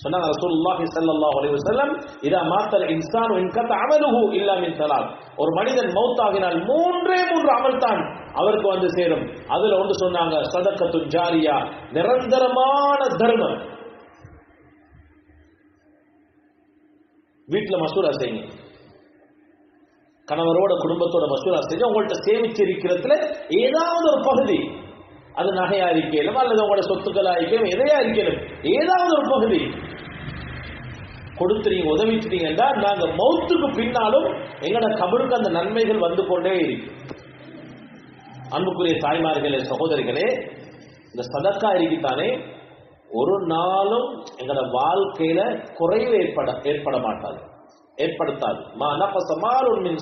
சொன்னாங்க ரசூலுல்லாஹி ஸல்லல்லாஹு அலைஹி வஸல்லம், இதா மாத்தல் இன்சானு இன்கத அமலுஹு இல்லா மின் ஸலாத். ஒரு மனிதன் மௌத்தாகினால் மூன்றே அமல் தான் அவருக்கு வந்து சேரும். அதுல ஒன்று சொன்னாங்க சதக்கத்துன் ஜாரியா, நிரந்தரமான தர்மம். வீட்டுல மசூரா செய்யுங்க, கணவரோட குடும்பத்தோட மசூரா செஞ்சு உங்கள்கிட்ட சேமிச்சிருக்கிறதுல ஏதாவது ஒரு பகுதி, அது நகையா இருக்கலும் அல்லது உங்களோட சொத்துக்களா இருக்கலும் எதையா இருக்கலும் ஏதாவது ஒரு பகுதி கொடுத்து நீங்க உதவிட்டீங்கன்னா நாங்க மௌத்துக்கு பின்னாலும் எங்களோட கபருக்கு அந்த நன்மைகள் வந்து கொண்டே இருக்கு. அன்புக்குரிய தாய்மார்களே, சகோதரிகளே, இந்த சதக்கா இருக்குத்தானே ஒரு நாளும் எங்களோட வாழ்க்கையில குறைவு ஏற்பட மாட்டாது, ஏற்படுத்தாது.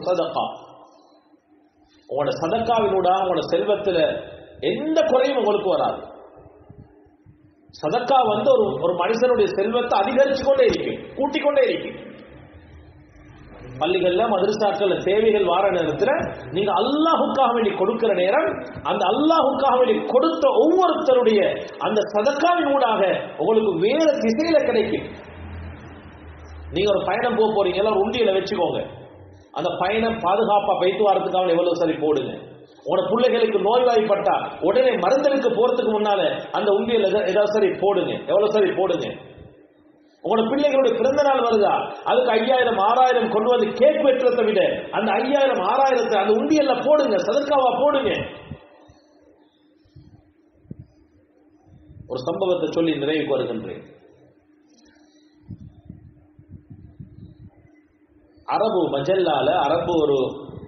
சதக்கா, உங்களோட சதக்காவினூடாக உங்களோட செல்வத்துல எந்த குறையும் உங்களுக்கு வராது. சதக்கா வந்து ஒரு மனுஷனுடைய செல்வத்தை அதிகரிச்சு கொண்டே இருக்கு, கூட்டிக் கொண்டே இருக்கு. பள்ளிகள்ல மதரசாக்கள்ல தேவைகள் வார நேரத்தில் நீங்க அல்லாஹுக்காக வேண்டி கொடுக்கிற நேரம், அந்த அல்லாஹுக்காக வேண்டி கொடுத்த ஒவ்வொருத்தருடைய அந்த சதக்காவின் ஊடாக உங்களுக்கு வேற திசையில கிடைக்கும். நீங்க ஒரு பயணம் போறீங்க, ஒரு உண்டியல வச்சுக்கோங்க. அந்த பயணம் பாதுகாப்பா போயிட்டு வரதுக்காக எவ்வளவு சரி போடுங்க. உங்களோட பிள்ளைகளுக்கு நோய்வாய்ப்பட்டா உடனே மருந்தெடுக்க போறதுக்கு முன்னால அந்த உண்டியல் ஏதாவது சரி போடுங்க, எவ்வளவு சரி போடுங்க. உங்களோட பிள்ளைகளுடைய பிறந்த நாள் வருதா, அதுக்கு 5000 6000 கொண்டு வந்து கேக் வெட்டுறதை விட அந்த 5000 6000 அந்த உண்டியல்ல போடுங்க, சதக்காவா போடுங்க. ஒரு சம்பவத்தை சொல்லி நிறைவுக்கு வருகின்றேன். அரபு மஜல்லால, அரபு ஒரு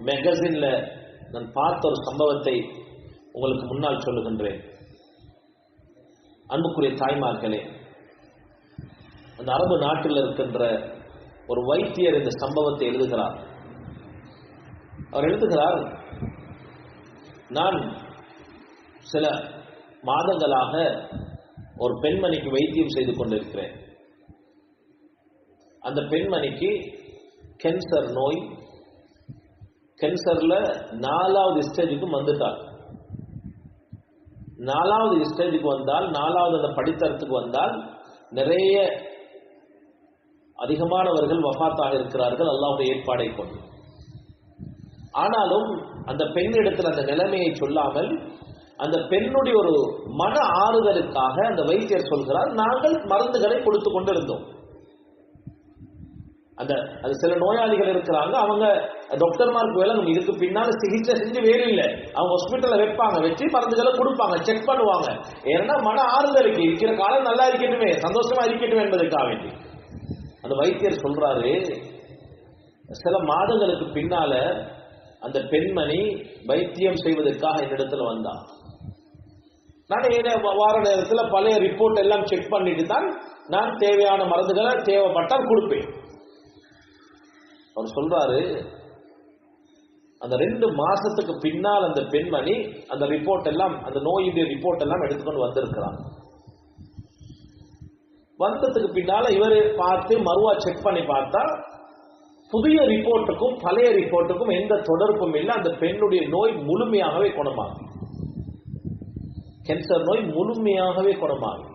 மேகசின்ல நான் பார்த்த ஒரு சம்பவத்தை உங்களுக்கு முன்னால் சொல்லுகின்றேன். அன்புக்குரிய தாய்மார்களே, அந்த அரபு நாட்டில் இருக்கின்ற ஒரு வைத்தியர் இந்த சம்பவத்தை எழுதுகிறார். அவர் எழுதுகிறார், நான் சில மாதங்களாக ஒரு பெண்மணிக்கு வைத்தியம் செய்து கொண்டிருக்கிறேன். அந்த பெண்மணிக்கு கேன்சர் நோய், கேன்சர்ல 4வது ஸ்டேஜுக்கு வந்துட்டார். 4வது ஸ்டேஜுக்கு வந்தால், 4வது அந்த படித்தரத்துக்கு வந்தால் நிறைய அதிகமானவர்கள் வஃபாத்தாக இருக்கிறார்கள் அல்லாஹ்வுடைய ஏற்பாடை கொண்டு. ஆனாலும் அந்த பெண்ணிடத்தில் அந்த நிலைமையை சொல்லாமல் அந்த பெண்ணுடைய ஒரு மன ஆறுதலுக்காக அந்த வைத்தியர் சொல்கிறார், நாங்கள் மருந்துகளை கொடுத்து கொண்டிருந்தோம். அது சில நோயாளிகள் இருக்கிறாங்க, அவங்க டாக்டர்மாருக்கு விளங்கும் இதுக்கு பின்னால சிகிச்சை செஞ்சு வேறு இல்லை, அவங்க ஹாஸ்பிட்டல்ல வைப்பாங்க, வச்சு மருந்துகளை கொடுப்பாங்க, செக் பண்ணுவாங்க. ஏன்னா மன ஆறுதலுக்கு இருக்கிற காலம் நல்லா இருக்கட்டுமே, சந்தோஷமா இருக்கட்டும் என்பதற்காக வேண்டி அந்த வைத்தியர் சொல்றாரு, சில மாதங்களுக்கு பின்னால அந்த பெண்மணி வைத்தியம் செய்வதற்காக என்னிடத்துல வந்தா. நான் வார நேரத்தில் பழைய ரிப்போர்ட் எல்லாம் செக் பண்ணிட்டு தான் நான் தேவையான மருந்துகளை தேவைப்பட்டால் கொடுப்பேன். அவர் சொல்றாரு, அந்த 2 மாசத்துக்கு பின்னால் அந்த பெண்மணி அந்த ரிப்போர்ட் எல்லாம், அந்த நோயுடைய ரிப்போர்ட் எல்லாம் எடுத்துக்கொண்டு வந்திருக்கிறார். வந்ததுக்கு பின்னால இவரு பார்த்து மறுவா செக் பண்ணி பார்த்தா புதிய ரிப்போர்ட்டுக்கும் பழைய ரிப்போர்ட்டுக்கும் எந்த தொடர்பும் இல்லை. அந்த பெண்ணுடைய நோய் முழுமையாகவே குணமாகும், கேன்சர் நோய் முழுமையாகவே குணமாகும்.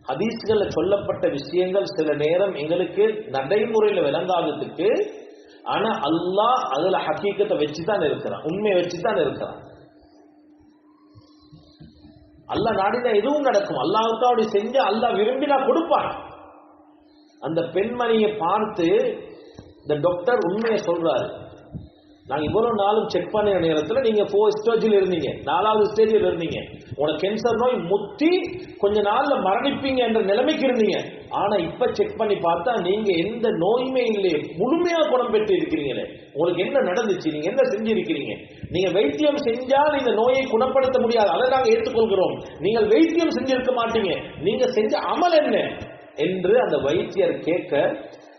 ஹதீஸ்கள்ல சொல்லப்பட்ட விஷயங்கள் சில நேரம் எங்களுக்கு நடைமுறையில் விளங்காததுக்கு, ஆனா அல்லாஹ் அதுல ஹக்கீக்கத்தை வச்சுதான் இருக்கிறான், உண்மையை வச்சுதான் இருக்கிறான். அல்லாஹ் நாடினா எதுவும் நடக்கும், அல்லாஹ்வுக்கு அப்படி செஞ்சு அல்லாஹ் விரும்பினா கொடுப்பான். அந்த பெண்மணியை பார்த்து இந்த டாக்டர் உண்மையை சொல்றாரு, நாங்க இவ்வளவு நாளும் செக் பண்ண நேரத்தில் நீங்க 4 ஸ்டேஜில் இருந்தீங்க, 4வது ஸ்டேஜில் இருந்தீங்க, உனக்கு கேன்சர் நோய் முத்தி கொஞ்ச நாள்ல மரணிப்பீங்க என்ற நிலைமைக்கு இருந்தீங்க. ஆனா இப்ப செக் பண்ணி பார்த்தா நீங்க எந்த நோயுமே இல்லையே, முழுமையா குணம் பெற்று இருக்கிறீங்களே. உங்களுக்கு என்ன நடந்துச்சு, நீங்க என்ன செஞ்சிருக்கிறீங்க? நீங்க வைத்தியம் செஞ்சால் இந்த நோயை குணப்படுத்த முடியாது, அதை நாங்க ஏற்றுக்கொள்கிறோம். நீங்கள் வைத்தியம் செஞ்சிருக்க மாட்டீங்க, நீங்க செஞ்ச அமல் என்ன என்று அந்த வைத்தியர் கேட்க,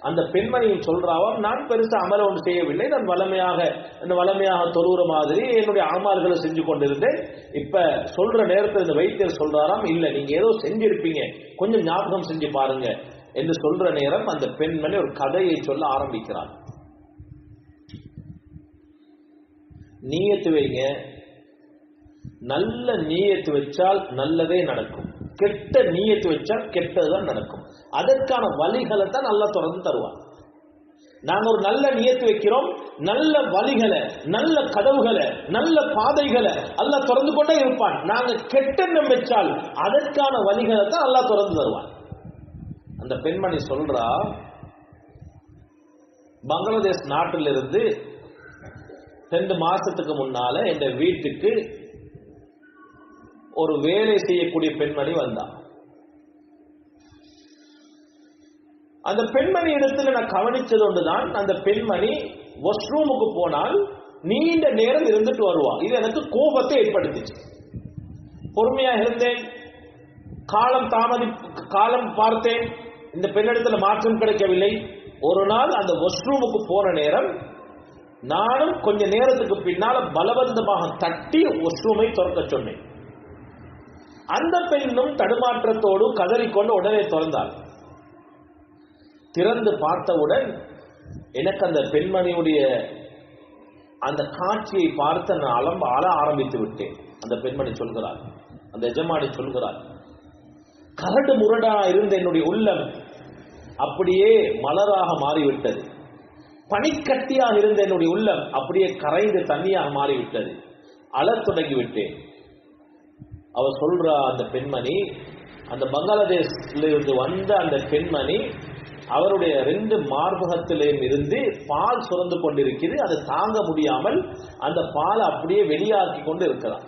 அந்த பெண்மணியும் சொல்றாவாம், நான் பெருசா அமல ஒன்று செய்யவில்லை, நான் வளமையாக தொழுகிற மாதிரி என்னுடைய அமல்களை செஞ்சு கொண்டிருந்தேன். இப்ப சொல்ற நேரத்தில் இந்த வைத்தியர் சொல்றாராம், இல்ல நீங்க ஏதோ செஞ்சிருப்பீங்க, கொஞ்சம் ஞாபகம் செஞ்சு பாருங்க என்று சொல்ற நேரம் அந்த பெண்மணி ஒரு கதையை சொல்ல ஆரம்பிக்கிறார். நீயத்து வைங்க, நல்ல நீயத்து வச்சால் நல்லதே நடக்கும். கெட்ட நியத்து வச்சா கெட்டதுதான் நடக்கும். அதற்கான வழிகளை தான் நல்லா திறந்து தருவான். நாங்க ஒரு நல்ல நியத்து வைக்கிறோம், நல்ல வழிகளை, நல்ல கதவுகளை, நல்ல பாதைகளை அல்லாஹ் திறந்து கொண்டே இருப்பான். நாங்க கெட்டெண்ணம் வச்சால் அதற்கான வழிகளை தான் அல்லாஹ் திறந்து தருவான். அந்த பெண்மணி சொல்றா, பங்களாதேஷ் நாட்டிலிருந்து 2 மாசத்துக்கு முன்னால என் வீட்டுக்கு ஒரு வேலை செய்யக்கூடிய பெண்மணி வந்தா. அந்த பெண்மணி இடத்துல நான் கவனிச்சது ஒன்றுதான், அந்த பெண்மணி வாஷ்ரூமுக்கு போனால் நீண்ட நேரம் இருந்துட்டு வருவா. இது எனக்கு கோபத்தை ஏற்படுத்திச்சு. பொறுமையாக இருந்தேன், காலம் பார்த்தேன், இந்த பெண்ணிடத்துல மாற்றம் கிடைக்கவில்லை. ஒரு நாள் அந்த வாஷ்ரூமுக்கு போற நேரம் நானும் கொஞ்ச நேரத்துக்கு பின்னால பலவந்தமாக தட்டி வாஷ்ரூமை திறக்க சொன்னேன். அந்த பெண்ணும் தடுமாற்றத்தோடு கதறிக்கொண்டு உடனே திறந்தாள். திறந்து பார்த்தவுடன் எனக்கு அந்த பெண்மணியுடைய அந்த காட்சியை பார்த்து நான் அழ ஆரம்பித்து விட்டேன். அந்த பெண்மணி சொல்கிறார், அந்த எஜமானி சொல்கிறார், கரடு முரடா இருந்த என்னுடைய உள்ளம் அப்படியே மலராக மாறிவிட்டது. பனிக்கட்டியாக இருந்த என்னுடைய உள்ளம் அப்படியே கரைந்து தண்ணியாக மாறிவிட்டது. அழத் தொடங்கிவிட்டேன். அவர் சொல்றா, அந்த பெண்மணி, அந்த பங்களாதேஷ்ல இருந்து வந்த அந்த பெண்மணி அவருடைய 2 மார்பகத்திலும் இருந்து பால் சுரந்து கொண்டிருக்கிறது. அதை தாங்க முடியாமல் அந்த பால் அப்படியே வெளியாக்கி கொண்டு இருக்கிறார்.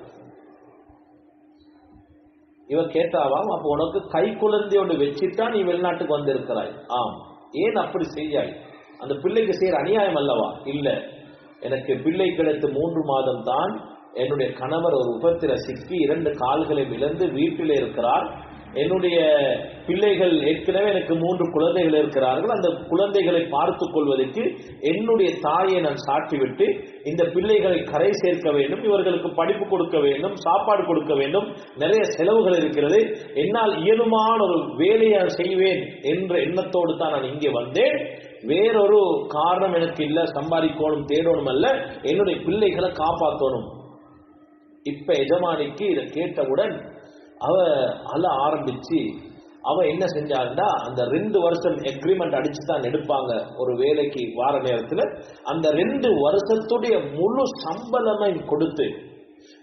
இவ கேட்டாவாம், அப்ப உனக்கு கை குழந்தை ஒன்று வச்சுட்டா நீ வெளிநாட்டுக்கு வந்து இருக்கிறாய். ஆம். ஏன் அப்படி செய்யாய்? அந்த பிள்ளைக்கு செய்யற அநியாயம் அல்லவா? இல்ல, எனக்கு பிள்ளை கிடைத்து 3 மாதம் தான். என்னுடைய கணவர் ஒரு விபத்தில சிக்கி 2 கால்களை இழந்து வீட்டிலே இருக்கிறார். என்னுடைய பிள்ளைகள் ஏற்கனவே எனக்கு 3 குழந்தைகள் இருக்கிறார்கள். அந்த குழந்தைகளை பார்த்துக் கொள்வதற்கு என்னுடைய தாயை நான் சாட்டிவிட்டு இந்த பிள்ளைகளை கரை சேர்க்க வேண்டும், இவர்களுக்கு படிப்பு கொடுக்க வேண்டும், சாப்பாடு கொடுக்க வேண்டும், நிறைய செலவுகள் இருக்கிறது. என்னால் இயலுமான ஒரு வேலையை செய்வேன் என்ற எண்ணத்தோடு தான் நான் இங்கே வந்தேன். வேறொரு காரணம் எனக்கு இல்ல, சம்பாதிக்கணும் தேடணும் அல்ல, என்னுடைய பிள்ளைகளை காப்பாற்றணும். இப்ப எஜமானிக்கு இதை கேட்டவுடன் அவ அழ ஆரம்பிச்சு, அவ என்ன செஞ்சாருன்னா, அந்த 2 வருஷம் எக்ரிமெண்ட் அடிச்சு தான் எடுப்பாங்க ஒரு வேலைக்கு வார நேரத்தில். அந்த 2 வருஷத்துடைய முழு சம்பளமையும் கொடுத்து,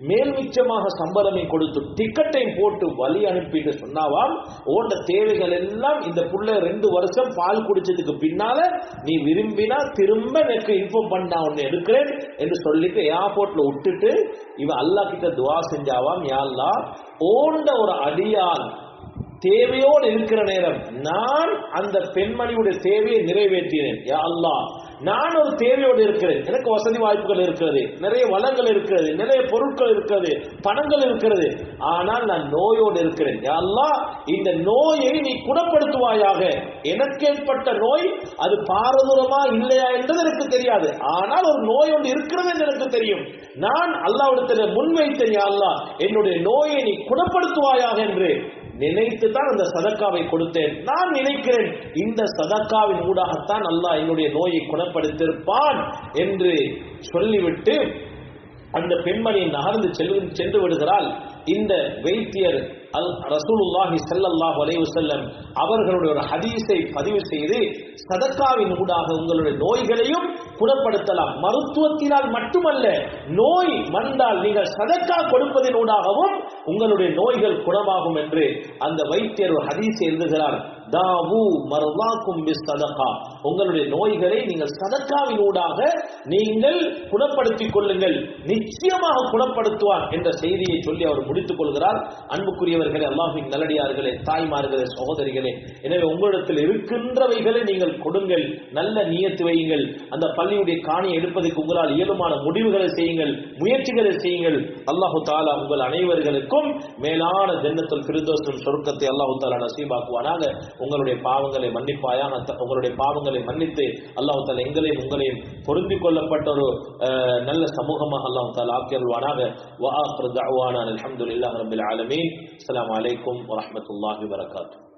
மேல் மிச்சமாக சம்பளமை கொடுத்து, டிக்கெட்டையும் போட்டு வழி அனுப்பிட்டு சொன்னாவாம், ஓண்ட தேவைகள் எல்லாம் இந்த புள்ள 2 வருஷம் பால் குடிச்சதுக்கு பின்னால நீ விரும்பினா திரும்ப எனக்கு இன்ஃபார்ம் பண்ண ஒன்னு எடுக்கிறேன் என்று சொல்லிட்டு ஏர்போர்ட்ல விட்டுட்டு இவன் அல்லாஹ் கிட்ட துவா செஞ்சாவாம், யா அல்லாஹ், ஓண்ட ஒரு அடியான் தேவையோடு இருக்கிற நேரம் நான் அந்த பெண்மணியுடைய தேவையை நிறைவேற்றினேன். யா அல்லாஹ், நான் ஒரு தேவையோடு இருக்கிறேன், எனக்கு வசதி வாய்ப்புகள் இருக்கிறது, நிறைய வளங்கள் இருக்கிறது, நிறைய பொருட்கள் இருக்கிறது, பணங்கள் இருக்கிறது, ஆனால் நான் நோயோடு இருக்கிறேன். யா அல்லாஹ், இந்த நோயை நீ குணப்படுத்துவாயாக. எனக்கு ஏற்பட்ட நோய் அது பாரதூரமா இல்லையா என்றது எனக்கு தெரியாது, ஆனால் ஒரு நோய் ஒன்று இருக்கிறது என்று எனக்கு தெரியும். நான் அல்லாஹ்விடத்தில் முன்வைத்தேன், யா அல்லாஹ், என்னுடைய நோயை நீ குணப்படுத்துவாயாக என்று நினைத்து தான் அந்த சதக்காவை கொடுத்தேன். நான் நினைக்கிறேன் இந்த சதக்காவின் ஊடாகத்தான் அல்லாஹ் என்னுடைய நோயை குணப்படுத்தியிருப்பான் என்று சொல்லிவிட்டு அந்த பெண்மணி நகர்ந்து சென்று விடுகிறாள். இந்த வைத்தியர் ரசூலுல்லாஹி ஸல்லல்லாஹு அலைஹி வஸல்லம் அவர்களுடைய ஒரு ஹதீஸை பதிவு செய்து, சதக்காவின் ஊடாக உங்களுடைய நோய்களையும் குணப்படுத்தலாம். மருத்துவத்தினால் மட்டுமல்ல, நோய் வந்தால் நீங்கள் சதக்கா கொடுப்பதன் ஊடாகவும் உங்களுடைய நோய்கள் குணமாகும் என்று அந்த வைத்தியர் ஒரு ஹதீஸை எழுதுகிறார். தாவு மர்வாக்கும் பிஸ்ஸதகா, உங்களுடைய நோய்களை நீங்கள் சதக்காவின் ஊடாக நீங்கள் குணப்படுத்திக் கொள்ளுங்கள், நிச்சயமாக குணப்படுத்துவார் என்ற செய்தியை சொல்லி அவர் முடித்துக் கொள்கிறார். அன்புக்குரியவர்களே, அல்லாஹ்வின் நல்லடியார்களே, தாய்மார்களே, சகோதரிகளே, எனவே உங்களிடத்தில் இருக்கின்றவைகளை நீங்கள் கொடுங்கள், நல்ல நியத்து வையுங்கள். அந்த பள்ளியுடைய காணியை எடுப்பதற்கு உங்களால் இயலுமான முடிவுகளை செய்யுங்கள், முயற்சிகளை செய்யுங்கள். அல்லாஹு தஆலா உங்கள் அனைவர்களுக்கும் மேலான ஜன்னத்துல் ஃபிர்தௌஸ் சொர்க்கத்தை அல்லாஹு தஆலா நசீபாக்குவானாக. உங்களுடைய பாவங்களை மன்னிப்பாயாக. உங்களுடைய பாவங்களை மன்னித்து அல்லாஹ் தஆலா எங்களையும் உங்களையும் பொருந்திக் கொள்ளப்பட்ட ஒரு நல்ல சமூகமாக அல்லாஹ் தஆலா ஆக்கியருள்வானாக. வ ஆகிரு தஅவானா அல்ஹம்துலில்லாஹி ரப்பில் ஆலமீன். அஸ்ஸலாமு அலைக்கும் வ ரஹ்மத்துல்லாஹி வ பரகாத்துஹு.